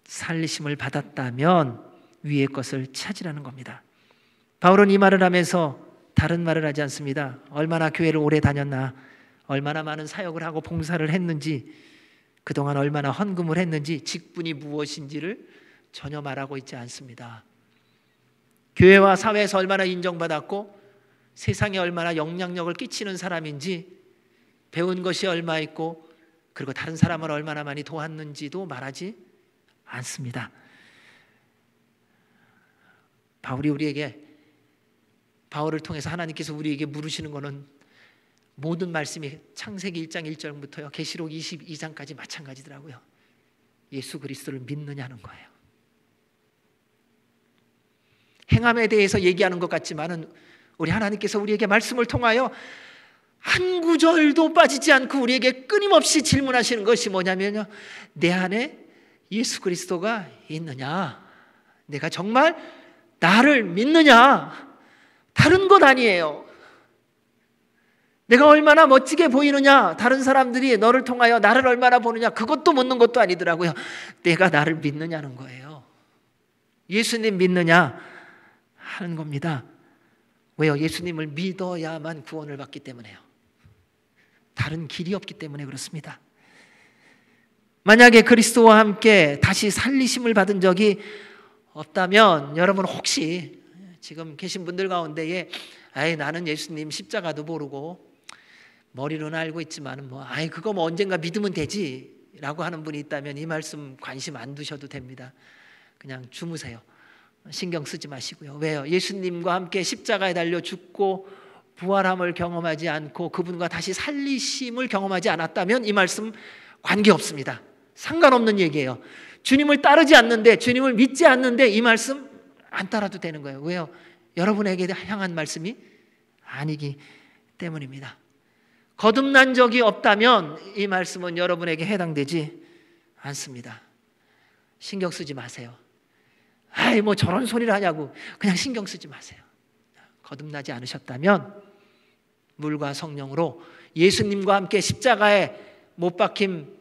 살리심을 받았다면 위의 것을 찾으라는 겁니다. 바울은 이 말을 하면서 다른 말을 하지 않습니다. 얼마나 교회를 오래 다녔나, 얼마나 많은 사역을 하고 봉사를 했는지, 그동안 얼마나 헌금을 했는지, 직분이 무엇인지를 전혀 말하고 있지 않습니다. 교회와 사회에서 얼마나 인정받았고 세상에 얼마나 영향력을 끼치는 사람인지, 배운 것이 얼마 있고 그리고 다른 사람을 얼마나 많이 도왔는지도 말하지 않습니다. 바울을 통해서 하나님께서 우리에게 물으시는 것은 모든 말씀이 창세기 1장 1절부터요 계시록 22장까지 마찬가지더라고요. 예수 그리스도를 믿느냐는 거예요. 행함에 대해서 얘기하는 것 같지만은 우리 하나님께서 우리에게 말씀을 통하여 한 구절도 빠지지 않고 우리에게 끊임없이 질문하시는 것이 뭐냐면요, 내 안에 예수 그리스도가 있느냐? 내가 정말 나를 믿느냐? 다른 것 아니에요. 내가 얼마나 멋지게 보이느냐? 다른 사람들이 너를 통하여 나를 얼마나 보느냐? 그것도 묻는 것도 아니더라고요. 내가 나를 믿느냐는 거예요. 예수님 믿느냐? 하는 겁니다. 왜요? 예수님을 믿어야만 구원을 받기 때문에요. 다른 길이 없기 때문에 그렇습니다. 만약에 그리스도와 함께 다시 살리심을 받은 적이 없다면 여러분 혹시 지금 계신 분들 가운데에 나는 예수님 십자가도 모르고 머리로는 알고 있지만 그거 언젠가 믿으면 되지라고 하는 분이 있다면 이 말씀 관심 안 두셔도 됩니다. 그냥 주무세요. 신경 쓰지 마시고요. 왜요? 예수님과 함께 십자가에 달려 죽고 부활함을 경험하지 않고 그분과 다시 살리심을 경험하지 않았다면 이 말씀 관계없습니다. 상관없는 얘기예요. 주님을 따르지 않는데, 주님을 믿지 않는데 이 말씀 안 따라도 되는 거예요. 왜요? 여러분에게 향한 말씀이 아니기 때문입니다. 거듭난 적이 없다면 이 말씀은 여러분에게 해당되지 않습니다. 신경 쓰지 마세요. 저런 소리를 하냐고 그냥 신경 쓰지 마세요. 거듭나지 않으셨다면 물과 성령으로 예수님과 함께 십자가에 못 박힘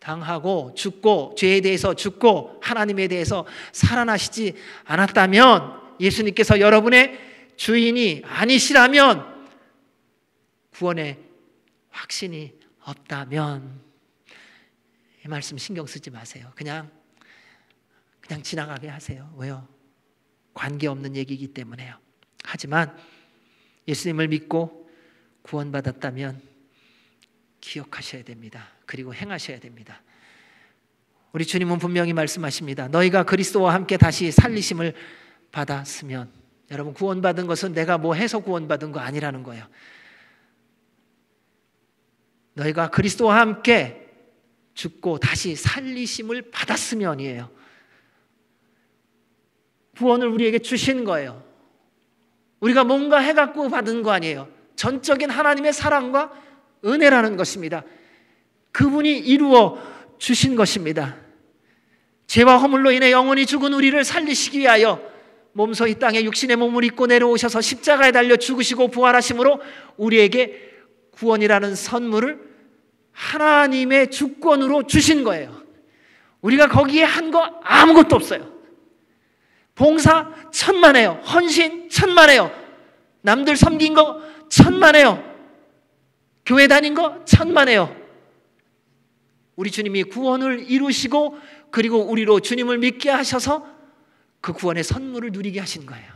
당하고 죽고 죄에 대해서 죽고 하나님에 대해서 살아나시지 않았다면, 예수님께서 여러분의 주인이 아니시라면, 구원의 확신이 없다면 이 말씀 신경 쓰지 마세요. 그냥 지나가게 하세요. 왜요? 관계없는 얘기이기 때문에요. 하지만 예수님을 믿고 구원받았다면 기억하셔야 됩니다. 그리고 행하셔야 됩니다. 우리 주님은 분명히 말씀하십니다. 너희가 그리스도와 함께 다시 살리심을 받았으면, 여러분 구원받은 것은 내가 뭐 해서 구원받은 거 아니라는 거예요. 너희가 그리스도와 함께 죽고 다시 살리심을 받았으면이에요. 구원을 우리에게 주신 거예요. 우리가 뭔가 해갖고 받은 거 아니에요. 전적인 하나님의 사랑과 은혜라는 것입니다. 그분이 이루어 주신 것입니다. 죄와 허물로 인해 영원히 죽은 우리를 살리시기 위하여 몸소 이 땅에 육신의 몸을 입고 내려오셔서 십자가에 달려 죽으시고 부활하심으로 우리에게 구원이라는 선물을 하나님의 주권으로 주신 거예요. 우리가 거기에 한 거 아무것도 없어요. 봉사 천만에요. 헌신 천만에요. 남들 섬긴 거 천만에요. 교회 다닌 거 천만에요. 우리 주님이 구원을 이루시고 그리고 우리로 주님을 믿게 하셔서 그 구원의 선물을 누리게 하신 거예요.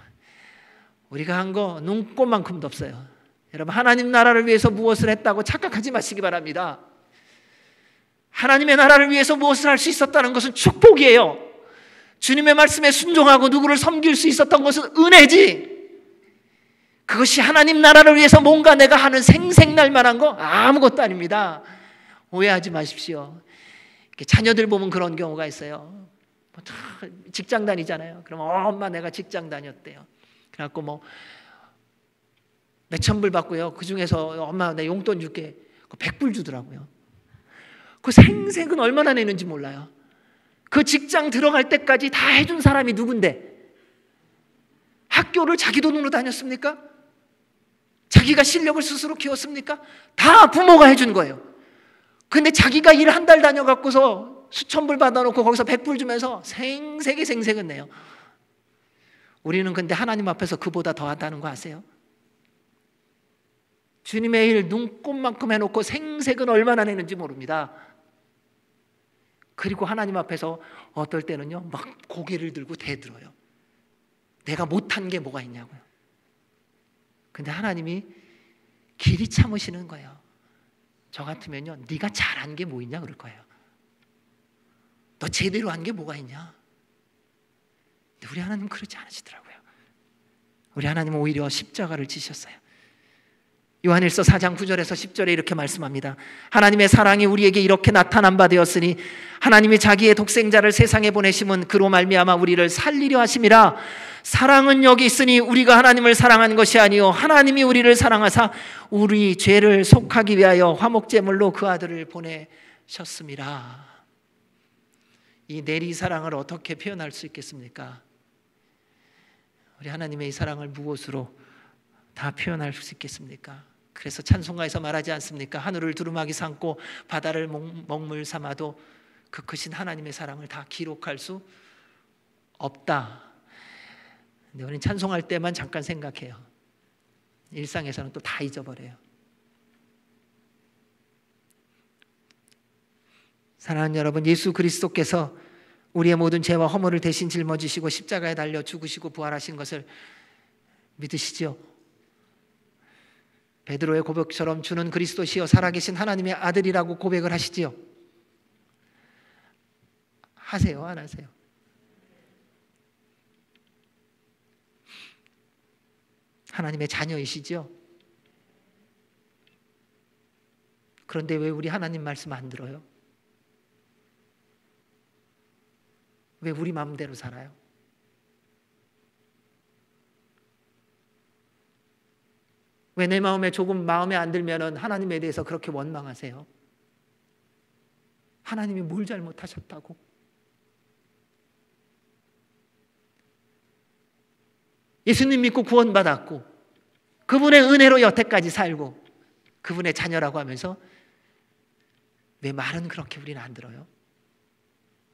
우리가 한 거 눈꼽만큼도 없어요. 여러분, 하나님 나라를 위해서 무엇을 했다고 착각하지 마시기 바랍니다. 하나님의 나라를 위해서 무엇을 할 수 있었다는 것은 축복이에요. 주님의 말씀에 순종하고 누구를 섬길 수 있었던 것은 은혜지, 그것이 하나님 나라를 위해서 뭔가 내가 하는 생색날 만한 거 아무것도 아닙니다. 오해하지 마십시오. 자녀들 보면 그런 경우가 있어요. 직장 다니잖아요. 그럼 엄마 내가 직장 다녔대요. 그래갖고 몇천 불 받고요. 그 중에서 엄마 내 용돈 줄게 100불 주더라고요. 그 생색은 얼마나 내는지 몰라요. 그 직장 들어갈 때까지 다 해준 사람이 누군데? 학교를 자기 돈으로 다녔습니까? 자기가 실력을 스스로 키웠습니까? 다 부모가 해준 거예요. 근데 자기가 일 한 달 다녀갖고서 수천 불 받아놓고 거기서 100불 주면서 생색은 내요. 우리는 근데 하나님 앞에서 그보다 더하다는 거 아세요? 주님의 일 눈꼽만큼 해놓고 생색은 얼마나 내는지 모릅니다. 그리고 하나님 앞에서 어떨 때는요 막 고개를 들고 대들어요. 내가 못한 게 뭐가 있냐고요. 근데 하나님이 길이 참으시는 거예요. 저 같으면요 네가 잘한 게 뭐 있냐 그럴 거예요. 너 제대로 한 게 뭐가 있냐. 근데 우리 하나님은 그러지 않으시더라고요. 우리 하나님은 오히려 십자가를 지셨어요. 요한일서 4장 9절에서 10절에 이렇게 말씀합니다. 하나님의 사랑이 우리에게 이렇게 나타난 바 되었으니 하나님이 자기의 독생자를 세상에 보내심은 그로 말미암아 우리를 살리려 하심이라. 사랑은 여기 있으니 우리가 하나님을 사랑한 것이 아니요 하나님이 우리를 사랑하사 우리 죄를 속하기 위하여 화목제물로 그 아들을 보내셨습니다. 이 내리사랑을 어떻게 표현할 수 있겠습니까? 우리 하나님의 이 사랑을 무엇으로 다 표현할 수 있겠습니까? 그래서 찬송가에서 말하지 않습니까? 하늘을 두루마기 삼고 바다를 먹물 삼아도 그 크신 하나님의 사랑을 다 기록할 수 없다. 근데 우리는 찬송할 때만 잠깐 생각해요. 일상에서는 또 다 잊어버려요. 사랑하는 여러분, 예수 그리스도께서 우리의 모든 죄와 허물을 대신 짊어지시고 십자가에 달려 죽으시고 부활하신 것을 믿으시죠? 베드로의 고백처럼 주는 그리스도시요 살아계신 하나님의 아들이라고 고백을 하시지요? 하세요, 안 하세요? 하나님의 자녀이시죠? 그런데 왜 우리 하나님 말씀 안 들어요? 왜 우리 마음대로 살아요? 왜 내 마음에 조금 마음에 안 들면은 하나님에 대해서 그렇게 원망하세요? 하나님이 뭘 잘못하셨다고? 예수님 믿고 구원받았고 그분의 은혜로 여태까지 살고 그분의 자녀라고 하면서 왜 말은 그렇게 우리는 안 들어요?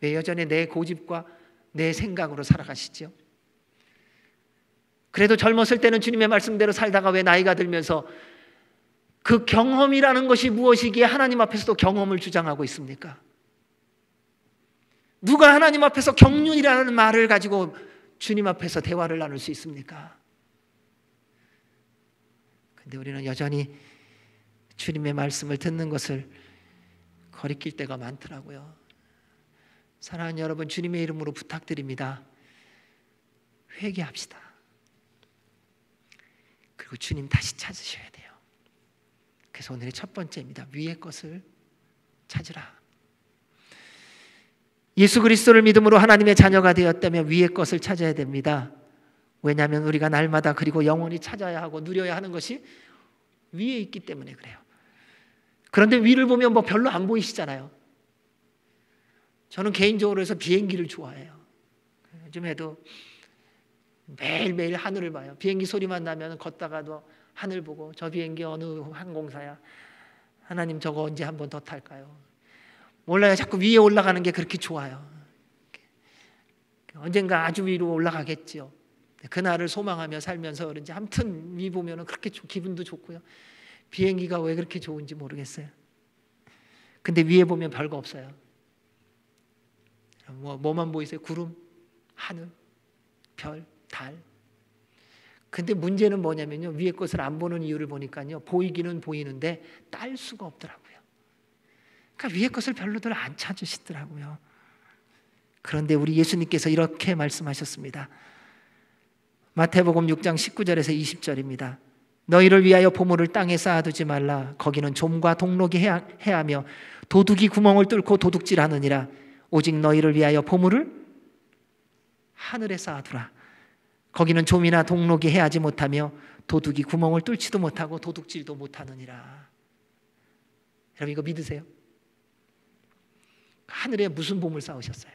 왜 여전히 내 고집과 내 생각으로 살아가시죠? 그래도 젊었을 때는 주님의 말씀대로 살다가 왜 나이가 들면서 그 경험이라는 것이 무엇이기에 하나님 앞에서도 경험을 주장하고 있습니까? 누가 하나님 앞에서 경륜이라는 말을 가지고 주님 앞에서 대화를 나눌 수 있습니까? 근데 우리는 여전히 주님의 말씀을 듣는 것을 거리낄 때가 많더라고요. 사랑하는 여러분, 주님의 이름으로 부탁드립니다. 회개합시다. 그리고 주님 다시 찾으셔야 돼요. 그래서 오늘의 첫 번째입니다. 위의 것을 찾으라. 예수 그리스도를 믿음으로 하나님의 자녀가 되었다면 위의 것을 찾아야 됩니다. 왜냐하면 우리가 날마다 그리고 영원히 찾아야 하고 누려야 하는 것이 위에 있기 때문에 그래요. 그런데 위를 보면 뭐 별로 안 보이시잖아요. 저는 개인적으로 해서 비행기를 좋아해요. 요즘에도 매일매일 하늘을 봐요. 비행기 소리만 나면 걷다가도 하늘 보고 저 비행기 어느 항공사야? 하나님 저거 언제 한 번 더 탈까요? 몰라요. 자꾸 위에 올라가는 게 그렇게 좋아요. 언젠가 아주 위로 올라가겠죠. 그날을 소망하며 살면서 그런지 아무튼 위 보면 그렇게 기분도 좋고요. 비행기가 왜 그렇게 좋은지 모르겠어요. 근데 위에 보면 별거 없어요. 뭐만 보이세요? 구름, 하늘, 별, 달. 근데 문제는 뭐냐면요, 위에 것을 안 보는 이유를 보니까요, 보이기는 보이는데 딸 수가 없더라고요. 그러니까 위에 것을 별로들 안 찾으시더라고요. 그런데 우리 예수님께서 이렇게 말씀하셨습니다. 마태복음 6장 19절에서 20절입니다. 너희를 위하여 보물을 땅에 쌓아두지 말라. 거기는 좀과 동록이 해하며 도둑이 구멍을 뚫고 도둑질하느니라. 오직 너희를 위하여 보물을 하늘에 쌓아두라. 거기는 좀이나 동록이 해하지 못하며 도둑이 구멍을 뚫지도 못하고 도둑질도 못하느니라. 여러분 이거 믿으세요? 하늘에 무슨 보물 쌓으셨어요?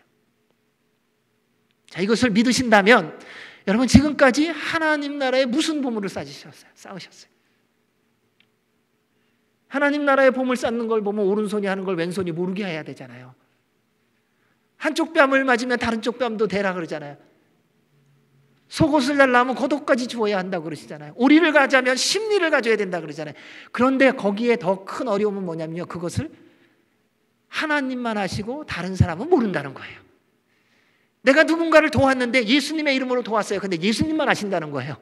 자, 이것을 믿으신다면 여러분 지금까지 하나님 나라에 무슨 보물을 쌓으셨어요? 하나님 나라의 보물 쌓는 걸 보면 오른손이 하는 걸 왼손이 모르게 해야 되잖아요. 한쪽 뺨을 맞으면 다른 쪽 뺨도 대라 그러잖아요. 속옷을 달라면 겉옷까지 주어야 한다고 그러시잖아요. 오리를 가자면 심리를 가져야 된다 그러잖아요. 그런데 거기에 더 큰 어려움은 뭐냐면요, 그것을 하나님만 하시고 다른 사람은 모른다는 거예요. 내가 누군가를 도왔는데 예수님의 이름으로 도왔어요. 근데 예수님만 아신다는 거예요.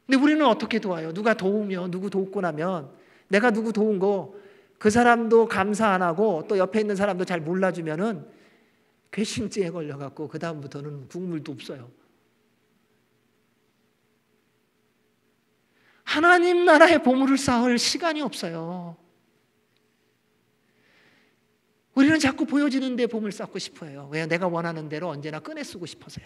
근데 우리는 어떻게 도와요? 누가 도우면, 누구 돕고 나면 내가 누구 도운 거 그 사람도 감사 안 하고 또 옆에 있는 사람도 잘 몰라주면은 괘씸죄에 걸려갖고 그 다음부터는 국물도 없어요. 하나님 나라의 보물을 쌓을 시간이 없어요. 우리는 자꾸 보여지는 데 보물 쌓고 싶어요. 왜? 내가 원하는 대로 언제나 꺼내 쓰고 싶어서요.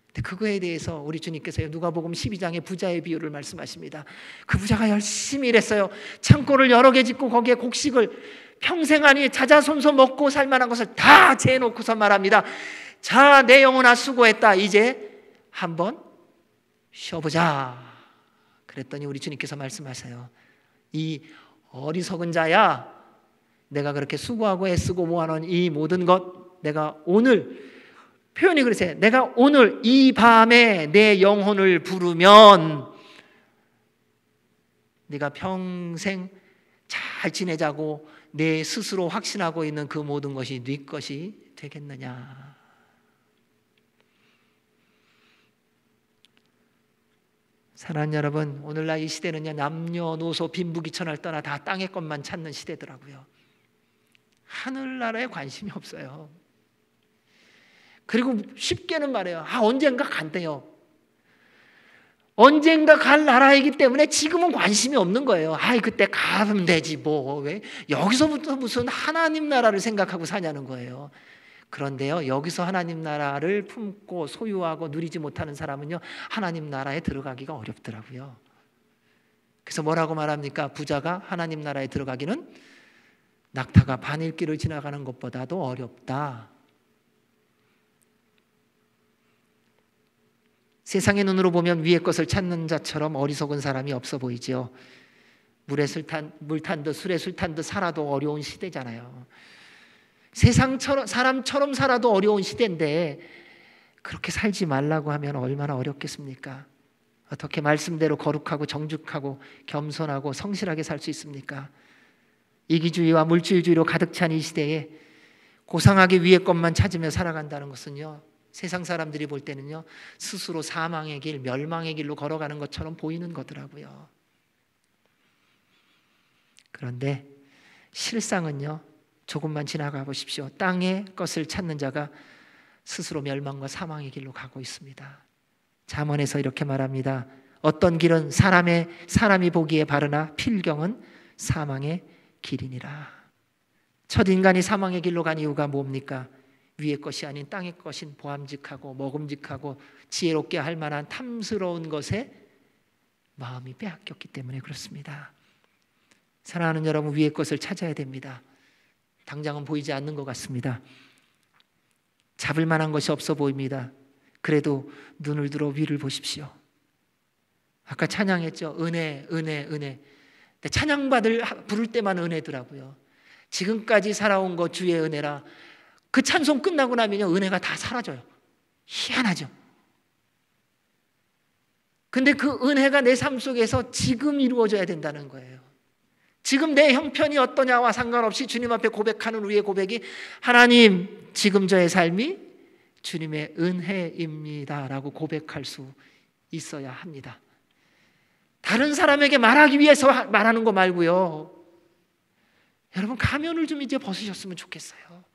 근데 그거에 대해서 우리 주님께서 누가복음 12장의 부자의 비유를 말씀하십니다. 그 부자가 열심히 일했어요. 창고를 여러 개 짓고 거기에 곡식을 평생 아니 자자손손 먹고 살만한 것을 다 재놓고서 말합니다. 자, 내 영혼아 수고했다. 이제 한번 쉬어보자. 그랬더니 우리 주님께서 말씀하세요. 이 어리석은 자야, 내가 그렇게 수고하고 애쓰고 모아놓은 이 모든 것 내가 오늘, 표현이 그러세요. 내가 오늘 이 밤에 내 영혼을 부르면 네가 평생 잘 지내자고 내 스스로 확신하고 있는 그 모든 것이 네 것이 되겠느냐. 사랑하는 여러분, 오늘날 이 시대는요, 남녀노소 빈부귀천을 떠나 다 땅의 것만 찾는 시대더라고요. 하늘나라에 관심이 없어요. 그리고 쉽게는 말해요. 언젠가 간대요. 언젠가 갈 나라이기 때문에 지금은 관심이 없는 거예요. 그때 가면 되지 뭐. 왜 여기서부터 무슨 하나님 나라를 생각하고 사냐는 거예요. 그런데요, 여기서 하나님 나라를 품고 소유하고 누리지 못하는 사람은요, 하나님 나라에 들어가기가 어렵더라고요. 그래서 뭐라고 말합니까? 부자가 하나님 나라에 들어가기는 낙타가 바늘길을 지나가는 것보다도 어렵다. 세상의 눈으로 보면 위의 것을 찾는 자처럼 어리석은 사람이 없어 보이지요. 물탄 듯 술에 술탄 듯 살아도 어려운 시대잖아요. 사람처럼 살아도 어려운 시대인데 그렇게 살지 말라고 하면 얼마나 어렵겠습니까? 어떻게 말씀대로 거룩하고 정직하고 겸손하고 성실하게 살 수 있습니까? 이기주의와 물질주의로 가득 찬 이 시대에 고상하게 위의 것만 찾으며 살아간다는 것은요, 세상 사람들이 볼 때는요, 스스로 사망의 길, 멸망의 길로 걸어가는 것처럼 보이는 거더라고요. 그런데 실상은요, 조금만 지나가 보십시오. 땅의 것을 찾는 자가 스스로 멸망과 사망의 길로 가고 있습니다. 잠언에서 이렇게 말합니다. 어떤 길은 사람이 보기에 바르나 필경은 사망의 길이니라. 첫 인간이 사망의 길로 간 이유가 뭡니까? 위의 것이 아닌 땅의 것인 보암직하고 먹음직하고 지혜롭게 할 만한 탐스러운 것에 마음이 빼앗겼기 때문에 그렇습니다. 사랑하는 여러분, 위의 것을 찾아야 됩니다. 당장은 보이지 않는 것 같습니다. 잡을 만한 것이 없어 보입니다. 그래도 눈을 들어 위를 보십시오. 아까 찬양했죠. 은혜. 근데 부를 때만 은혜더라고요. 지금까지 살아온 것 주의 은혜라. 그 찬송 끝나고 나면요, 은혜가 다 사라져요. 희한하죠. 근데 그 은혜가 내 삶 속에서 지금 이루어져야 된다는 거예요. 지금 내 형편이 어떠냐와 상관없이 주님 앞에 고백하는 우리의 고백이, 하나님, 지금 저의 삶이 주님의 은혜입니다 라고 고백할 수 있어야 합니다. 다른 사람에게 말하기 위해서 말하는 거 말고요, 여러분, 가면을 좀 이제 벗으셨으면 좋겠어요.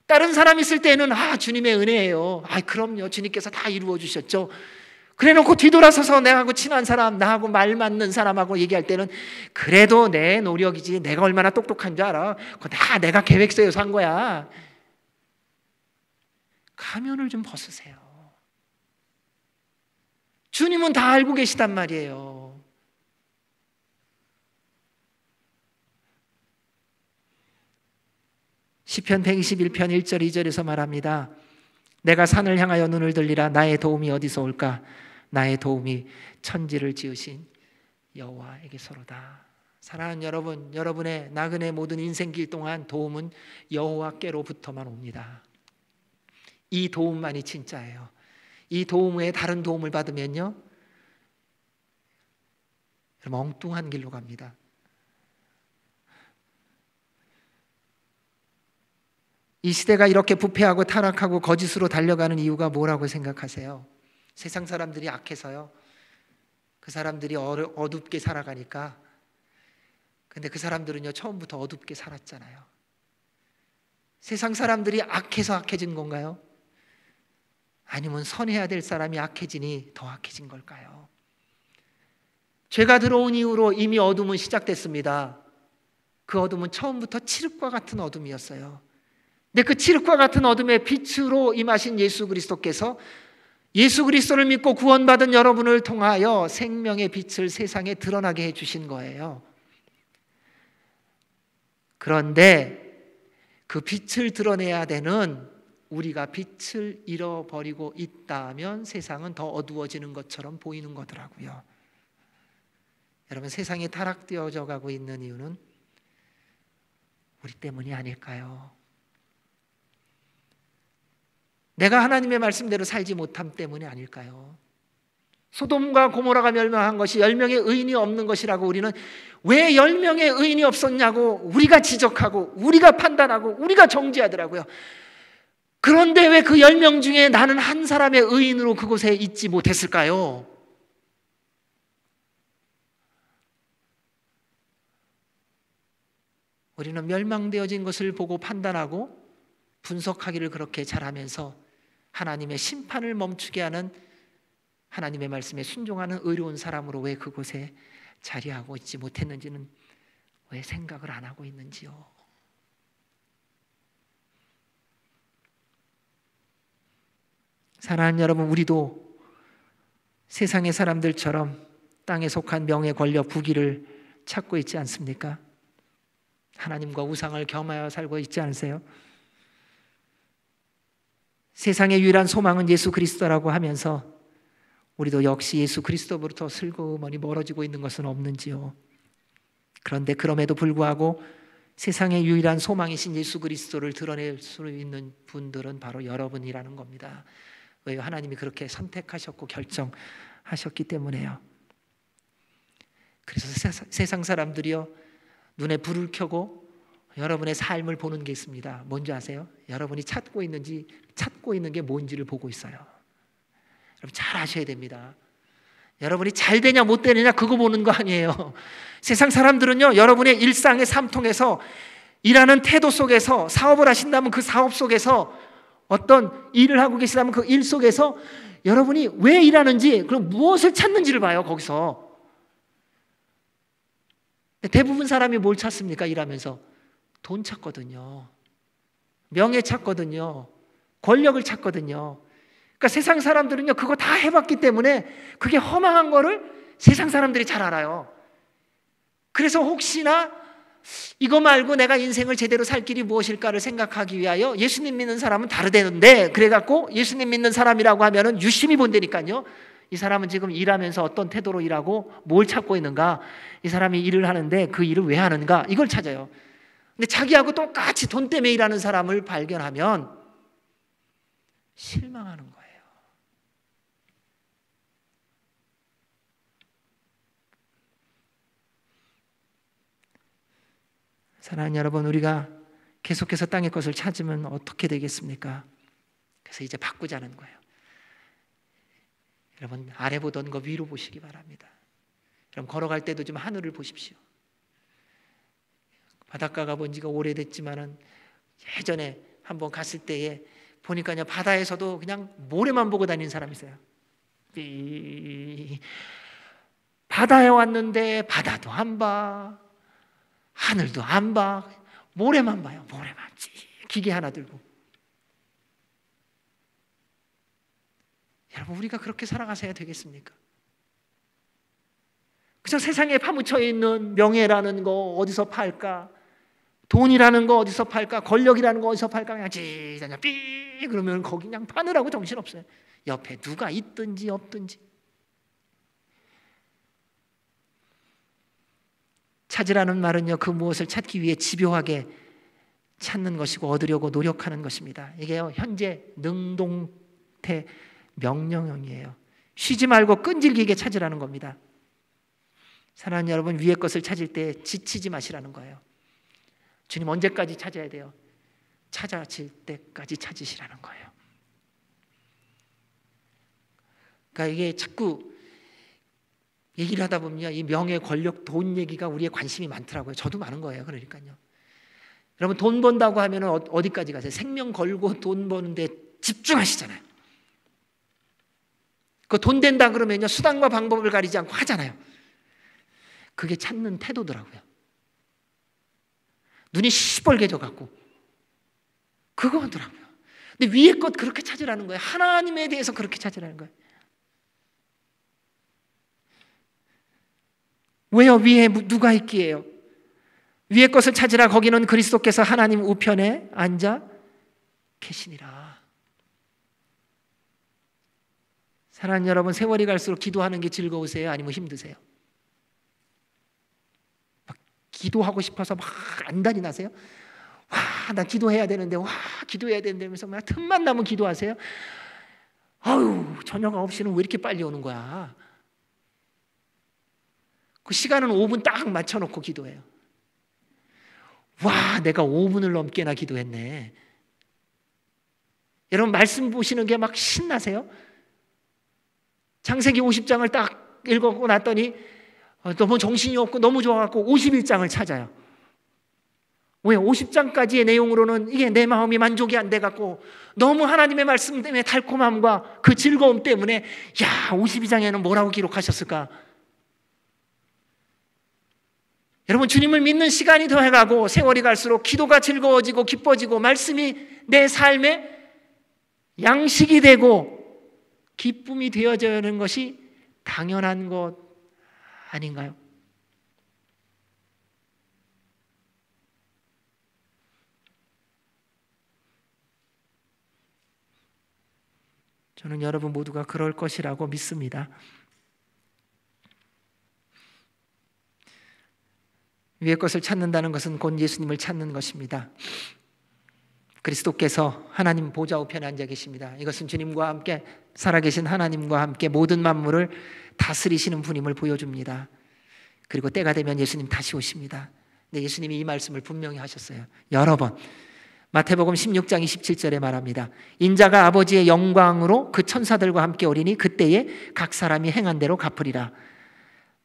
다른 사람 있을 때는 주님의 은혜예요. 그럼요, 주님께서 다 이루어 주셨죠. 그래놓고 뒤돌아서서 나하고 친한 사람, 나하고 말 맞는 사람하고 얘기할 때는 그래도 내 노력이지, 내가 얼마나 똑똑한 줄 알아? 그거 다 내가 계획서에서 한 거야. 가면을 좀 벗으세요. 주님은 다 알고 계시단 말이에요. 시편 121편 1절 2절에서 말합니다. 내가 산을 향하여 눈을 들리라. 나의 도움이 어디서 올까? 나의 도움이 천지를 지으신 여호와에게서로다. 사랑하는 여러분, 여러분의 나그네 모든 인생길 동안 도움은 여호와께로부터만 옵니다. 이 도움만이 진짜예요. 이 도움 외에 다른 도움을 받으면요, 여러분, 엉뚱한 길로 갑니다. 이 시대가 이렇게 부패하고 타락하고 거짓으로 달려가는 이유가 뭐라고 생각하세요? 세상 사람들이 악해서요. 그 사람들이 어둡게 살아가니까. 근데 그 사람들은요, 처음부터 어둡게 살았잖아요. 세상 사람들이 악해서 악해진 건가요? 아니면 선해야 될 사람이 악해지니 더 악해진 걸까요? 죄가 들어온 이후로 이미 어둠은 시작됐습니다. 그 어둠은 처음부터 칠흑과 같은 어둠이었어요. 근데 그 칠흑과 같은 어둠의 빛으로 임하신 예수 그리스도께서 예수 그리스도를 믿고 구원받은 여러분을 통하여 생명의 빛을 세상에 드러나게 해주신 거예요. 그런데 그 빛을 드러내야 되는 우리가 빛을 잃어버리고 있다면 세상은 더 어두워지는 것처럼 보이는 거더라고요. 여러분, 세상이 타락되어져 가고 있는 이유는 우리 때문이 아닐까요? 내가 하나님의 말씀대로 살지 못함 때문이 아닐까요? 소돔과 고모라가 멸망한 것이 10명의 의인이 없는 것이라고 우리는 왜 10명의 의인이 없었냐고 우리가 지적하고 우리가 판단하고 우리가 정죄하더라고요. 그런데 왜 그 10명 중에 나는 한 사람의 의인으로 그곳에 있지 못했을까요? 우리는 멸망되어진 것을 보고 판단하고 분석하기를 그렇게 잘하면서 하나님의 심판을 멈추게 하는 하나님의 말씀에 순종하는 의로운 사람으로 왜 그곳에 자리하고 있지 못했는지는 왜 생각을 안 하고 있는지요. 사랑하는 여러분, 우리도 세상의 사람들처럼 땅에 속한 명예, 권력, 부귀를 찾고 있지 않습니까? 하나님과 우상을 겸하여 살고 있지 않으세요? 세상의 유일한 소망은 예수 그리스도라고 하면서 우리도 역시 예수 그리스도로부터 슬그머니 멀어지고 있는 것은 없는지요? 그런데 그럼에도 불구하고 세상의 유일한 소망이신 예수 그리스도를 드러낼 수 있는 분들은 바로 여러분이라는 겁니다. 왜요? 하나님이 그렇게 선택하셨고 결정하셨기 때문에요. 그래서 세상 사람들이요, 눈에 불을 켜고 여러분의 삶을 보는 게 있습니다. 뭔지 아세요? 여러분이 찾고 있는 게 뭔지를 보고 있어요. 여러분 잘 아셔야 됩니다. 여러분이 잘 되냐 못 되느냐 그거 보는 거 아니에요. 세상 사람들은요, 여러분의 일상의 삶통에서, 일하는 태도 속에서, 사업을 하신다면 그 사업 속에서, 어떤 일을 하고 계시다면 그 일 속에서 여러분이 왜 일하는지, 그럼 무엇을 찾는지를 봐요. 거기서 대부분 사람이 뭘 찾습니까? 일하면서 돈 찾거든요. 명예 찾거든요. 권력을 찾거든요. 그러니까 세상 사람들은요, 그거 다 해봤기 때문에 그게 허망한 거를 세상 사람들이 잘 알아요. 그래서 혹시나 이거 말고 내가 인생을 제대로 살 길이 무엇일까를 생각하기 위하여 예수님 믿는 사람은 다르대는데, 그래갖고 예수님 믿는 사람이라고 하면은 유심히 본다니까요. 이 사람은 지금 일하면서 어떤 태도로 일하고 뭘 찾고 있는가, 이 사람이 일을 하는데 그 일을 왜 하는가, 이걸 찾아요. 근데 자기하고 똑같이 돈 때문에 일하는 사람을 발견하면 실망하는 거예요. 사랑하는 여러분, 우리가 계속해서 땅의 것을 찾으면 어떻게 되겠습니까? 그래서 이제 바꾸자는 거예요. 여러분, 아래 보던 거 위로 보시기 바랍니다. 여러분, 걸어갈 때도 좀 하늘을 보십시오. 바닷가가 본 지가 오래됐지만은 예전에 한번 갔을 때에 보니까요, 바다에서도 그냥 모래만 보고 다니는 사람이 있어요. 바다에 왔는데 바다도 안 봐, 하늘도 안 봐, 모래만 봐요. 모래만, 기계 하나 들고. 여러분, 우리가 그렇게 살아가셔야 되겠습니까? 그저 세상에 파묻혀 있는 명예라는 거 어디서 팔까? 돈이라는 거 어디서 팔까? 권력이라는 거 어디서 팔까? 그냥 그냥 삐 그러면 거기 그냥 파느라고 정신없어요. 옆에 누가 있든지 없든지. 찾으라는 말은요, 그 무엇을 찾기 위해 집요하게 찾는 것이고 얻으려고 노력하는 것입니다. 이게요, 현재 능동태 명령형이에요. 쉬지 말고 끈질기게 찾으라는 겁니다. 사랑하는 여러분, 위의 것을 찾을 때 지치지 마시라는 거예요. 주님 언제까지 찾아야 돼요? 찾아질 때까지 찾으시라는 거예요. 그러니까 이게 자꾸 얘기를 하다 보면 이 명예, 권력, 돈 얘기가 우리의 관심이 많더라고요. 저도 많은 거예요. 그러니까요. 여러분, 돈 번다고 하면 어디까지 가세요? 생명 걸고 돈 버는데 집중하시잖아요. 그 돈 된다 그러면요, 수단과 방법을 가리지 않고 하잖아요. 그게 찾는 태도더라고요. 눈이 시뻘게 져갖고 그거 하더라고요. 근데 위의 것 그렇게 찾으라는 거예요. 하나님에 대해서 그렇게 찾으라는 거예요. 왜요? 위에 누가 있기에요? 위의 것을 찾으라. 거기는 그리스도께서 하나님 우편에 앉아 계시니라. 사랑하는 여러분, 세월이 갈수록 기도하는 게 즐거우세요? 아니면 힘드세요? 막 기도하고 싶어서 막 안달이 나세요? 와, 나 기도해야 되는데, 와, 기도해야 되는데 하면서 막 틈만 나면 기도하세요? 아유, 저녁 9시는 왜 이렇게 빨리 오는 거야? 그 시간은 5분 딱 맞춰놓고 기도해요. 와, 내가 5분을 넘게나 기도했네. 여러분, 말씀 보시는 게 막 신나세요? 창세기 50장을 딱 읽고 났더니 너무 정신이 없고 너무 좋아갖고 51장을 찾아요. 왜 50장까지의 내용으로는 이게 내 마음이 만족이 안 돼갖고 너무 하나님의 말씀 때문에 달콤함과 그 즐거움 때문에 52장에는 뭐라고 기록하셨을까? 여러분, 주님을 믿는 시간이 더해가고 세월이 갈수록 기도가 즐거워지고 기뻐지고 말씀이 내 삶의 양식이 되고 기쁨이 되어져야 하는 것이 당연한 것 아닌가요? 저는 여러분 모두가 그럴 것이라고 믿습니다. 위의 것을 찾는다는 것은 곧 예수님을 찾는 것입니다. 그리스도께서 하나님 보좌 우편에 앉아 계십니다. 이것은 주님과 함께 살아계신 하나님과 함께 모든 만물을 다스리시는 분임을 보여줍니다. 그리고 때가 되면 예수님 다시 오십니다. 근데 예수님이 이 말씀을 분명히 하셨어요. 여러 번. 마태복음 16장 27절에 말합니다. 인자가 아버지의 영광으로 그 천사들과 함께 오리니 그때에 각 사람이 행한 대로 갚으리라.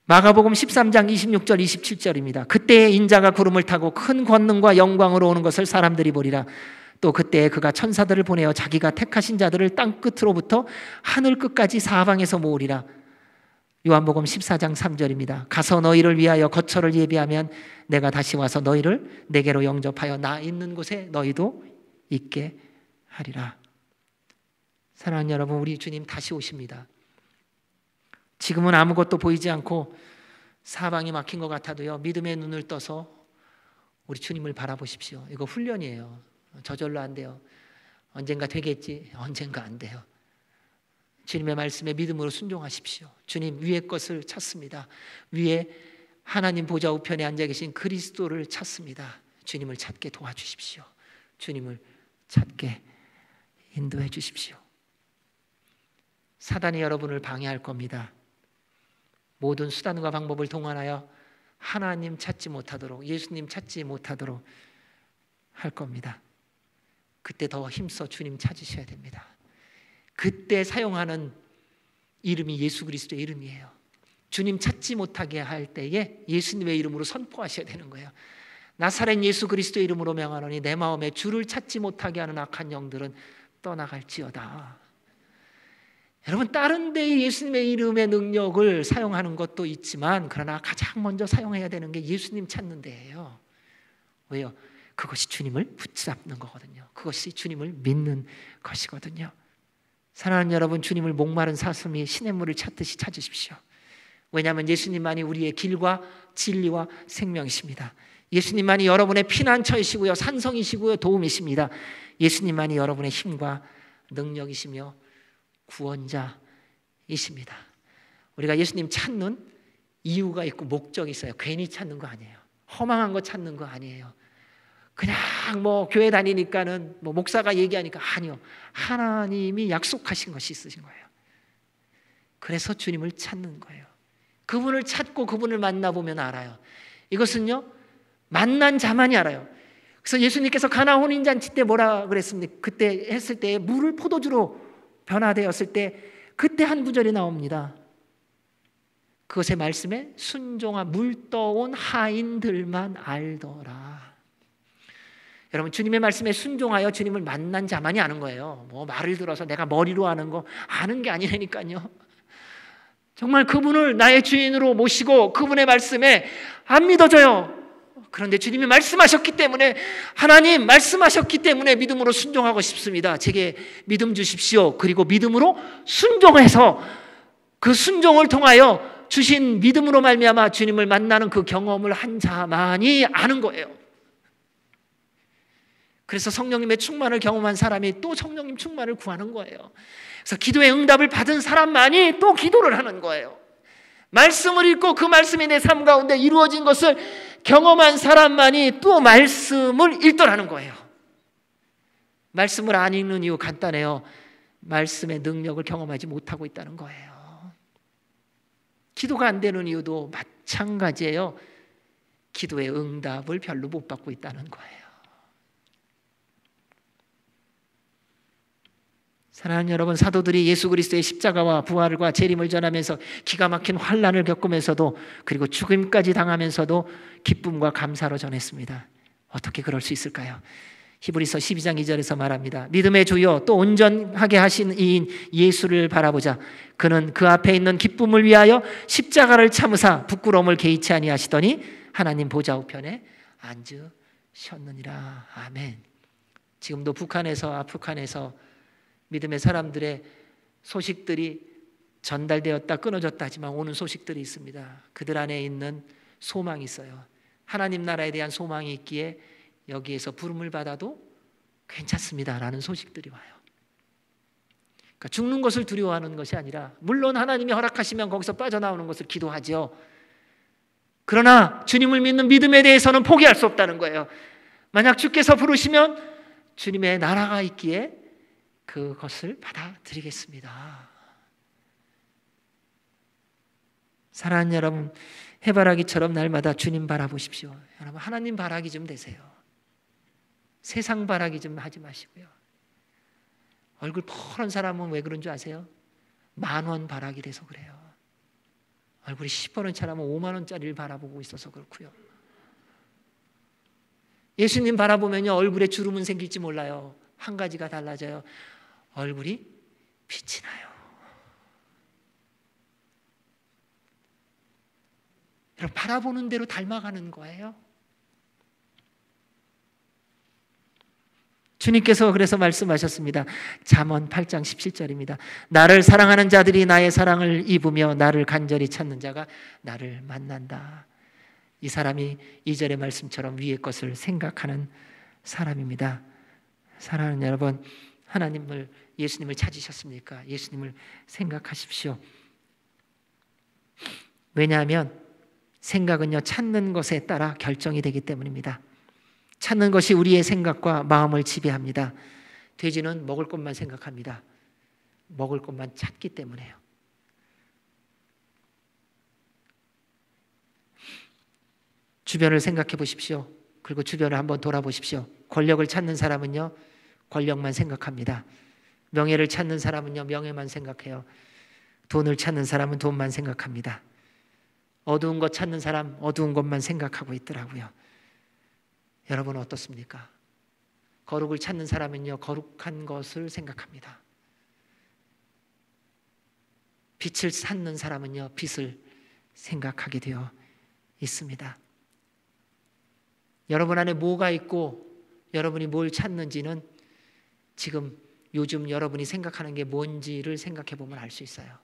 마가복음 13장 26절 27절입니다. 그때에 인자가 구름을 타고 큰 권능과 영광으로 오는 것을 사람들이 보리라. 또 그때에 그가 천사들을 보내어 자기가 택하신 자들을 땅 끝으로부터 하늘 끝까지 사방에서 모으리라. 요한복음 14장 3절입니다. 가서 너희를 위하여 거처를 예비하면 내가 다시 와서 너희를 내게로 영접하여 나 있는 곳에 너희도 있게 하리라. 사랑하는 여러분, 우리 주님 다시 오십니다. 지금은 아무것도 보이지 않고 사방이 막힌 것 같아도요, 믿음의 눈을 떠서 우리 주님을 바라보십시오. 이거 훈련이에요. 저절로 안 돼요. 언젠가 되겠지. 언젠가 안 돼요. 주님의 말씀에 믿음으로 순종하십시오. 주님 위의 것을 찾습니다. 위에 하나님 보좌 우편에 앉아 계신 그리스도를 찾습니다. 주님을 찾게 도와주십시오. 주님을 찾게 인도해 주십시오. 사단이 여러분을 방해할 겁니다. 모든 수단과 방법을 동원하여 하나님 찾지 못하도록, 예수님 찾지 못하도록 할 겁니다. 그때 더 힘써 주님 찾으셔야 됩니다. 그때 사용하는 이름이 예수 그리스도의 이름이에요. 주님 찾지 못하게 할 때에 예수님의 이름으로 선포하셔야 되는 거예요. 나사렛 예수 그리스도의 이름으로 명하노니 내 마음에 주를 찾지 못하게 하는 악한 영들은 떠나갈지어다. 여러분, 다른 데에 예수님의 이름의 능력을 사용하는 것도 있지만, 그러나 가장 먼저 사용해야 되는 게 예수님 찾는 데예요. 왜요? 그것이 주님을 붙잡는 거거든요. 그것이 주님을 믿는 것이거든요. 사랑하는 여러분, 주님을 목마른 사슴이 시냇물을 찾듯이 찾으십시오. 왜냐하면 예수님만이 우리의 길과 진리와 생명이십니다. 예수님만이 여러분의 피난처이시고요, 산성이시고요, 도움이십니다. 예수님만이 여러분의 힘과 능력이시며 구원자이십니다. 우리가 예수님 찾는 이유가 있고 목적이 있어요. 괜히 찾는 거 아니에요. 허망한 거 찾는 거 아니에요. 그냥 교회 다니니까는 목사가 얘기하니까, 아니요. 하나님이 약속하신 것이 있으신 거예요. 그래서 주님을 찾는 거예요. 그분을 찾고 그분을 만나보면 알아요. 이것은요, 만난 자만이 알아요. 그래서 예수님께서 가나 혼인잔치 때 뭐라 그랬습니까? 그때 했을 때 물을 포도주로 변화되었을 때 그때 한 구절이 나옵니다. 그것의 말씀에 순종한 물 떠온 하인들만 알더라. 여러분, 주님의 말씀에 순종하여 주님을 만난 자만이 아는 거예요. 말을 들어서 내가 머리로 아는 거 아는 게 아니라니까요. 정말 그분을 나의 주인으로 모시고 그분의 말씀에 안 믿어져요. 그런데 주님이 말씀하셨기 때문에, 하나님 말씀하셨기 때문에 믿음으로 순종하고 싶습니다. 제게 믿음 주십시오. 그리고 믿음으로 순종해서 그 순종을 통하여 주신 믿음으로 말미암아 주님을 만나는 그 경험을 한 자만이 아는 거예요. 그래서 성령님의 충만을 경험한 사람이 또 성령님 충만을 구하는 거예요. 그래서 기도의 응답을 받은 사람만이 또 기도를 하는 거예요. 말씀을 읽고 그 말씀이 내 삶 가운데 이루어진 것을 경험한 사람만이 또 말씀을 읽더라는 거예요. 말씀을 안 읽는 이유 간단해요. 말씀의 능력을 경험하지 못하고 있다는 거예요. 기도가 안 되는 이유도 마찬가지예요. 기도의 응답을 별로 못 받고 있다는 거예요. 사랑하는 여러분, 사도들이 예수 그리스도의 십자가와 부활과 재림을 전하면서 기가 막힌 환난을 겪으면서도, 그리고 죽음까지 당하면서도 기쁨과 감사로 전했습니다. 어떻게 그럴 수 있을까요? 히브리서 12장 2절에서 말합니다. 믿음의 주요 또 온전하게 하신 이인 예수를 바라보자. 그는 그 앞에 있는 기쁨을 위하여 십자가를 참으사 부끄러움을 개의치 아니하시더니 하나님 보좌 우편에 앉으셨느니라. 아멘. 지금도 북한에서 아프간에서 믿음의 사람들의 소식들이 전달되었다 끊어졌다 하지만 오는 소식들이 있습니다. 그들 안에 있는 소망이 있어요. 하나님 나라에 대한 소망이 있기에 여기에서 부름을 받아도 괜찮습니다라는 소식들이 와요. 그러니까 죽는 것을 두려워하는 것이 아니라 물론 하나님이 허락하시면 거기서 빠져나오는 것을 기도하죠. 그러나 주님을 믿는 믿음에 대해서는 포기할 수 없다는 거예요. 만약 주께서 부르시면 주님의 나라가 있기에 그것을 받아들이겠습니다. 사랑하는 여러분, 해바라기처럼 날마다 주님 바라보십시오. 여러분, 하나님 바라기 좀 되세요. 세상 바라기 좀 하지 마시고요. 얼굴 펄은 사람은 왜 그런 줄 아세요? 10,000원 바라기 돼서 그래요. 얼굴이 10원짜리 사람은 50,000원짜리를 바라보고 있어서 그렇고요. 예수님 바라보면요, 얼굴에 주름은 생길지 몰라요. 한 가지가 달라져요. 얼굴이 빛이 나요. 여러분, 바라보는 대로 닮아가는 거예요. 주님께서 그래서 말씀하셨습니다. 잠언 8장 17절입니다. 나를 사랑하는 자들이 나의 사랑을 입으며 나를 간절히 찾는 자가 나를 만난다. 이 사람이 2절의 말씀처럼 위의 것을 생각하는 사람입니다. 사랑하는 여러분, 하나님을, 예수님을 찾으셨습니까? 예수님을 생각하십시오. 왜냐하면 생각은요, 찾는 것에 따라 결정이 되기 때문입니다. 찾는 것이 우리의 생각과 마음을 지배합니다. 돼지는 먹을 것만 생각합니다. 먹을 것만 찾기 때문에요. 주변을 생각해 보십시오. 그리고 주변을 한번 돌아보십시오. 권력을 찾는 사람은요, 권력만 생각합니다. 명예를 찾는 사람은요, 명예만 생각해요. 돈을 찾는 사람은 돈만 생각합니다. 어두운 것 찾는 사람, 어두운 것만 생각하고 있더라고요. 여러분은 어떻습니까? 거룩을 찾는 사람은요, 거룩한 것을 생각합니다. 빛을 찾는 사람은요, 빛을 생각하게 되어 있습니다. 여러분 안에 뭐가 있고 여러분이 뭘 찾는지는 지금 요즘 여러분이 생각하는 게 뭔지를 생각해 보면 알 수 있어요.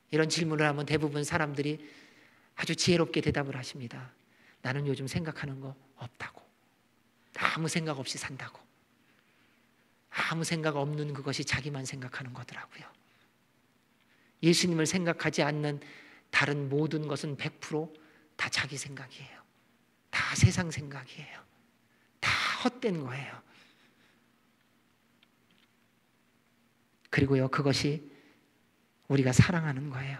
이런 질문을 하면 대부분 사람들이 아주 지혜롭게 대답을 하십니다. 나는 요즘 생각하는 거 없다고. 아무 생각 없이 산다고. 아무 생각 없는 그것이 자기만 생각하는 거더라고요. 예수님을 생각하지 않는 다른 모든 것은 100% 다 자기 생각이에요. 다 세상 생각이에요. 다 헛된 거예요. 그리고요, 그것이 우리가 사랑하는 거예요.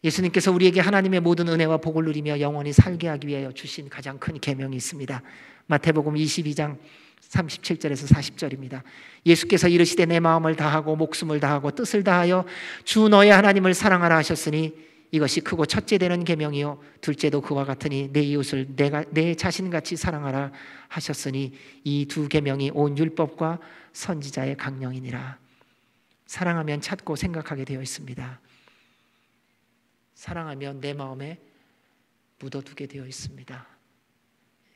예수님께서 우리에게 하나님의 모든 은혜와 복을 누리며 영원히 살게 하기 위하여 주신 가장 큰 계명이 있습니다. 마태복음 22장 37절에서 40절입니다. 예수께서 이르시되 내 마음을 다하고 목숨을 다하고 뜻을 다하여 주 너의 하나님을 사랑하라 하셨으니 이것이 크고 첫째 되는 계명이요 둘째도 그와 같으니 내 이웃을 내 자신같이 사랑하라 하셨으니 이 두 계명이 온 율법과 선지자의 강령이니라. 사랑하면 찾고 생각하게 되어 있습니다. 사랑하면 내 마음에 묻어두게 되어 있습니다.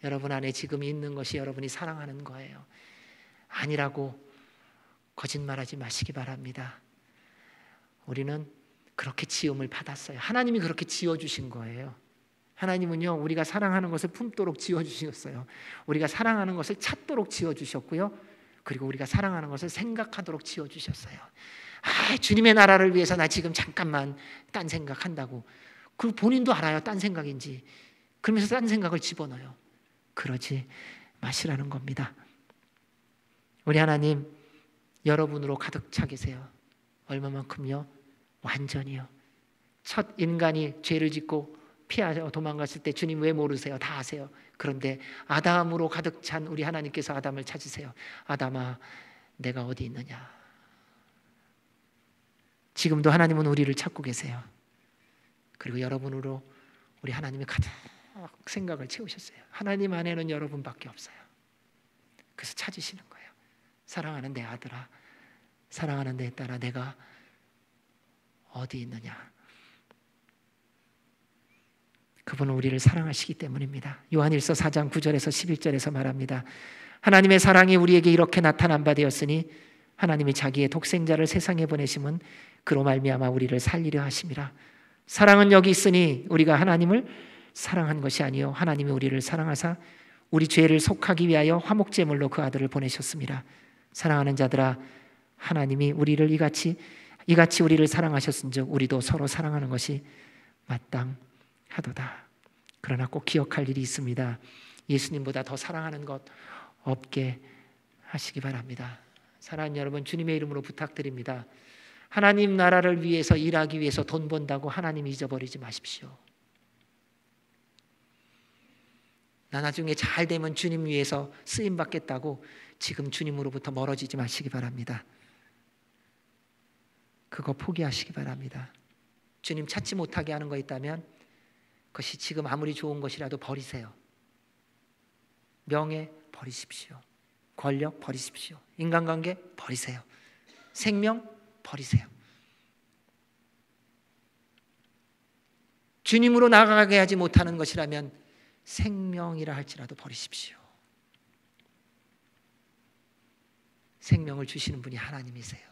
여러분 안에 지금 있는 것이 여러분이 사랑하는 거예요. 아니라고 거짓말하지 마시기 바랍니다. 우리는 그렇게 지음을 받았어요. 하나님이 그렇게 지어주신 거예요. 하나님은요, 우리가 사랑하는 것을 품도록 지어주셨어요. 우리가 사랑하는 것을 찾도록 지어주셨고요. 그리고 우리가 사랑하는 것을 생각하도록 지어주셨어요. 주님의 나라를 위해서 나 지금 잠깐만 딴 생각한다고. 그리고 본인도 알아요, 딴 생각인지. 그러면서 딴 생각을 집어넣어요. 그러지 마시라는 겁니다. 우리 하나님, 여러분으로 가득 차 계세요. 얼마만큼요? 완전히요. 첫 인간이 죄를 짓고 피하여 도망갔을 때 주님 왜 모르세요? 다 아세요. 그런데 아담으로 가득 찬 우리 하나님께서 아담을 찾으세요. 아담아, 내가 어디 있느냐? 지금도 하나님은 우리를 찾고 계세요. 그리고 여러분으로 우리 하나님이 가득 생각을 채우셨어요. 하나님 안에는 여러분밖에 없어요. 그래서 찾으시는 거예요. 사랑하는 내 아들아, 사랑하는 내 딸아, 내가 어디 있느냐? 그분은 우리를 사랑하시기 때문입니다. 요한일서 4장 9절에서 11절에서 말합니다. 하나님의 사랑이 우리에게 이렇게 나타난 바 되었으니 하나님이 자기의 독생자를 세상에 보내심은 그로 말미암아 우리를 살리려 하심이라. 사랑은 여기 있으니 우리가 하나님을 사랑한 것이 아니요 하나님이 우리를 사랑하사 우리 죄를 속하기 위하여 화목제물로 그 아들을 보내셨습니다. 사랑하는 자들아, 하나님이 우리를 이같이 우리를 사랑하셨은즉 우리도 서로 사랑하는 것이 마땅하도다. 그러나 꼭 기억할 일이 있습니다. 예수님보다 더 사랑하는 것 없게 하시기 바랍니다. 사랑하는 여러분, 주님의 이름으로 부탁드립니다. 하나님 나라를 위해서 일하기 위해서 돈 번다고 하나님 잊어버리지 마십시오. 나 나중에 잘 되면 주님 위해서 쓰임 받겠다고 지금 주님으로부터 멀어지지 마시기 바랍니다. 그거 포기하시기 바랍니다. 주님 찾지 못하게 하는 거 있다면 그것이 지금 아무리 좋은 것이라도 버리세요. 명예 버리십시오. 권력 버리십시오. 인간관계 버리세요. 생명 버리세요. 주님으로 나아가게 하지 못하는 것이라면 생명이라 할지라도 버리십시오. 생명을 주시는 분이 하나님이세요.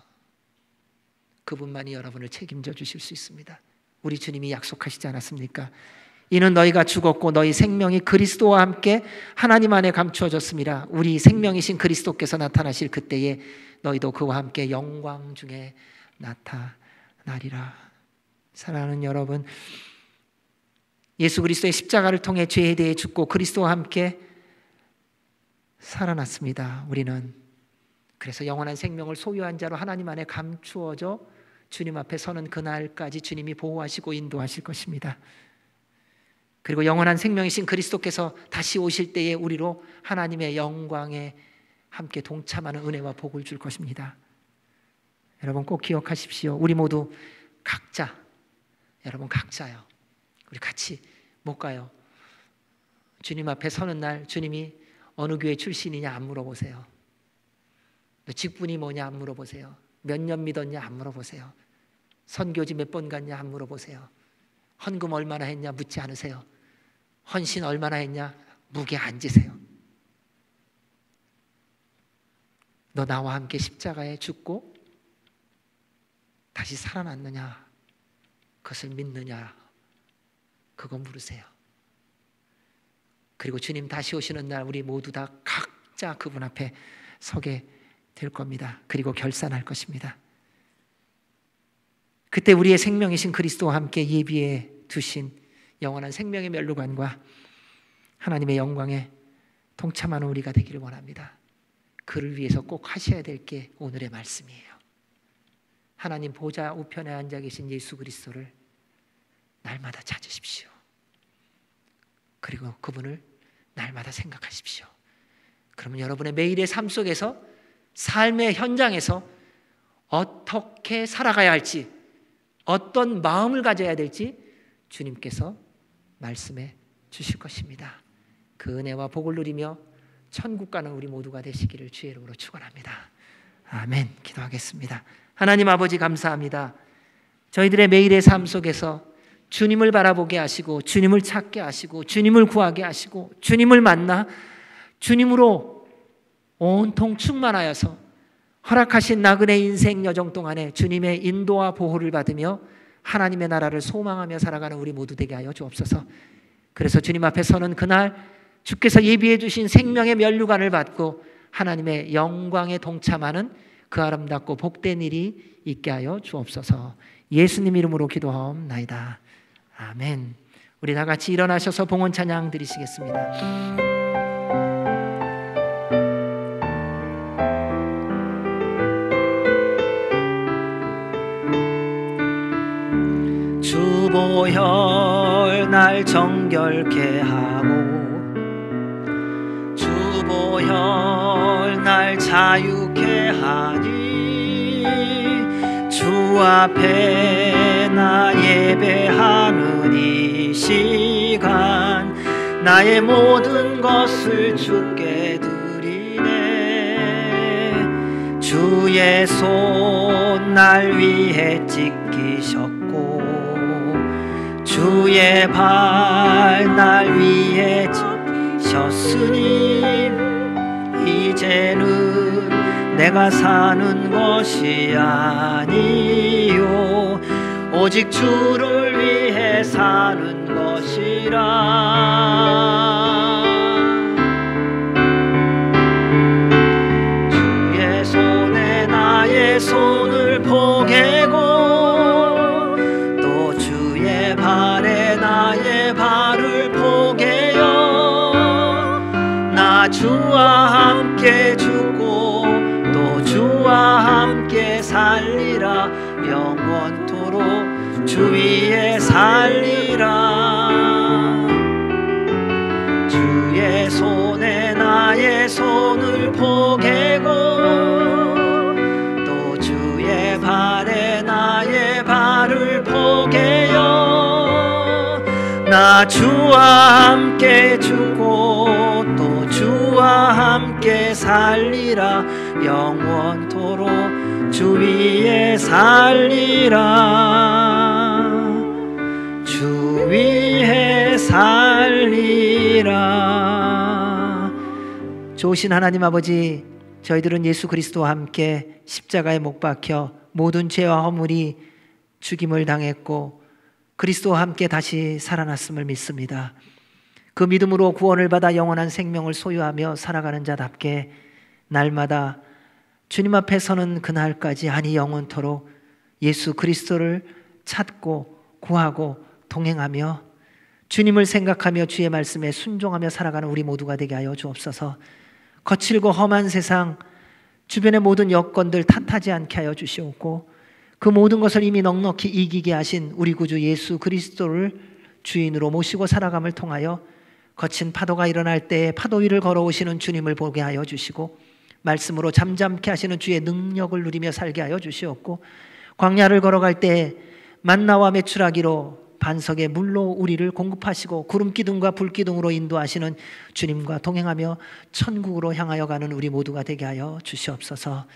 그분만이 여러분을 책임져 주실 수 있습니다. 우리 주님이 약속하시지 않았습니까? 이는 너희가 죽었고 너희 생명이 그리스도와 함께 하나님 안에 감추어졌습니다. 우리 생명이신 그리스도께서 나타나실 그때에 너희도 그와 함께 영광 중에 나타나리라. 사랑하는 여러분, 예수 그리스도의 십자가를 통해 죄에 대해 죽고 그리스도와 함께 살아났습니다. 우리는 그래서 영원한 생명을 소유한 자로 하나님 안에 감추어져 주님 앞에 서는 그날까지 주님이 보호하시고 인도하실 것입니다. 그리고 영원한 생명이신 그리스도께서 다시 오실 때에 우리로 하나님의 영광에 함께 동참하는 은혜와 복을 줄 것입니다. 여러분 꼭 기억하십시오. 우리 모두 각자, 여러분 각자요. 우리 같이 못 가요. 주님 앞에 서는 날 주님이 어느 교회 출신이냐 안 물어보세요. 너 직분이 뭐냐 안 물어보세요. 몇 년 믿었냐 안 물어보세요. 선교지 몇 번 갔냐 안 물어보세요. 헌금 얼마나 했냐 묻지 않으세요. 헌신 얼마나 했냐 무게 안 지세요. 너 나와 함께 십자가에 죽고 다시 살아났느냐, 그것을 믿느냐, 그거 물으세요. 그리고 주님 다시 오시는 날 우리 모두 다 각자 그분 앞에 서게 될 겁니다. 그리고 결산할 것입니다. 그때 우리의 생명이신 그리스도와 함께 예비해 두신 영원한 생명의 면류관과 하나님의 영광에 동참하는 우리가 되기를 원합니다. 그를 위해서 꼭 하셔야 될 게 오늘의 말씀이에요. 하나님 보좌 우편에 앉아 계신 예수 그리스도를 날마다 찾으십시오. 그리고 그분을 날마다 생각하십시오. 그러면 여러분의 매일의 삶 속에서, 삶의 현장에서 어떻게 살아가야 할지, 어떤 마음을 가져야 될지 주님께서 말씀해 주실 것입니다. 그 은혜와 복을 누리며 천국 가는 우리 모두가 되시기를 주의 이름으로 축원합니다. 아멘. 기도하겠습니다. 하나님 아버지 감사합니다. 저희들의 매일의 삶 속에서 주님을 바라보게 하시고 주님을 찾게 하시고 주님을 구하게 하시고 주님을 만나 주님으로 온통 충만하여서 허락하신 나그네 인생 여정 동안에 주님의 인도와 보호를 받으며 하나님의 나라를 소망하며 살아가는 우리 모두 되게 하여 주옵소서. 그래서 주님 앞에 서는 그날 주께서 예비해 주신 생명의 면류관을 받고 하나님의 영광에 동참하는 그 아름답고 복된 일이 있게 하여 주옵소서. 예수님 이름으로 기도하옵나이다. 아멘. 우리 다 같이 일어나셔서 봉헌 찬양 드리시겠습니다. 주보혈 날 정결케 하고 주보혈 날 자유케 하니 주 앞에 나 예배하는 이 시간 나의 모든 것을 주께 드리네. 주의 손 날 위해 찢기셨고 주의 발 날 위해 찢으셨으니 이제는 내가 사는 것이 아니요 오직 주를 위해 사는 것이라. 주의 손에 나의 손을 포개고 또 주의 발에 나의 발을 포개어 나 주와 함께 죽고 또 주와 함께 살리라. 영원토록 주 위에 살리라. 주의 손에 나의 손을 포개고 또 주의 발에 나의 발을 포개어 나 주와 함께 죽고 또 주와 함께 살리라. 영원토록 주 위에 살리라. 주 위에 살리라. 좋으신 하나님 아버지, 저희들은 예수 그리스도와 함께 십자가에 못 박혀 모든 죄와 허물이 죽임을 당했고 그리스도와 함께 다시 살아났음을 믿습니다. 그 믿음으로 구원을 받아 영원한 생명을 소유하며 살아가는 자답게 날마다 주님 앞에 서는 그날까지 아니 영원토록 예수 그리스도를 찾고 구하고 동행하며 주님을 생각하며 주의 말씀에 순종하며 살아가는 우리 모두가 되게 하여 주옵소서. 거칠고 험한 세상 주변의 모든 여건들 탓하지 않게 하여 주시옵고 그 모든 것을 이미 넉넉히 이기게 하신 우리 구주 예수 그리스도를 주인으로 모시고 살아감을 통하여 거친 파도가 일어날 때에 파도 위를 걸어오시는 주님을 보게 하여 주시고 말씀으로 잠잠케 하시는 주의 능력을 누리며 살게 하여 주시옵고 광야를 걸어갈 때에 만나와 메추라기로 반석의 물로 우리를 공급하시고 구름기둥과 불기둥으로 인도하시는 주님과 동행하며 천국으로 향하여 가는 우리 모두가 되게 하여 주시옵소서.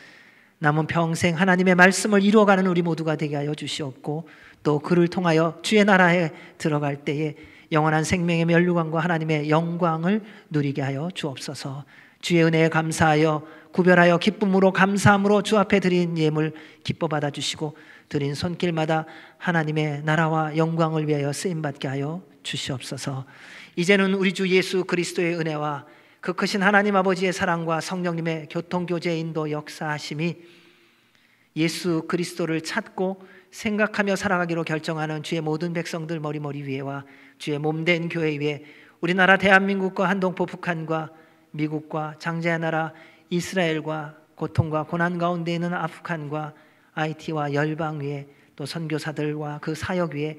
남은 평생 하나님의 말씀을 이루어가는 우리 모두가 되게 하여 주시옵고 또 그를 통하여 주의 나라에 들어갈 때에 영원한 생명의 면류관과 하나님의 영광을 누리게 하여 주옵소서. 주의 은혜에 감사하여 구별하여 기쁨으로 감사함으로 주 앞에 드린 예물 기뻐 받아주시고 드린 손길마다 하나님의 나라와 영광을 위하여 쓰임받게 하여 주시옵소서. 이제는 우리 주 예수 그리스도의 은혜와 그 크신 하나님 아버지의 사랑과 성령님의 교통교제 인도 역사하심이 예수 그리스도를 찾고 생각하며 살아가기로 결정하는 주의 모든 백성들 머리머리 위에와 주의 몸된 교회 위에 우리나라 대한민국과 한동포 북한과 미국과 장자의 나라 이스라엘과 고통과 고난 가운데 있는 아프간과 IT와 열방 위에 또 선교사들과 그 사역 위에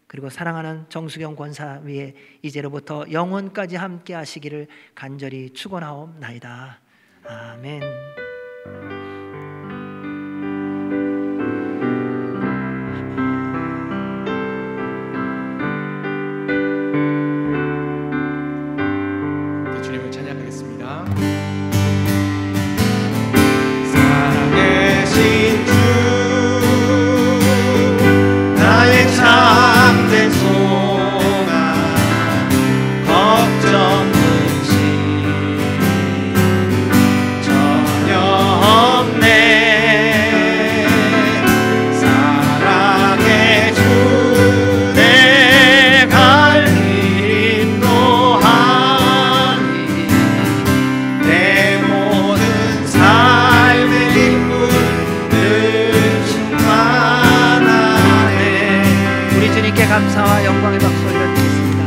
그리고 사랑하는 정수경 권사 위에 이제로부터 영원까지 함께 하시기를 간절히 축원하옵나이다. 아멘. 주님을 찬양하겠습니다. 살아계신 주 나의 참된 소망 걱정 근심 전혀 없네. 사랑의 주 내 갈 길 인도하니 내 모든 삶의 기쁨 늘 충만하네. 우리 주님께 감사와 영광의 박수 올려드리겠습니다.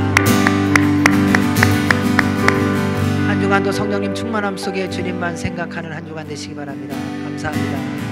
한 주간도 성령님 충만함 속에 주님만 생각하는 한 주간 되시기 바랍니다. 감사합니다.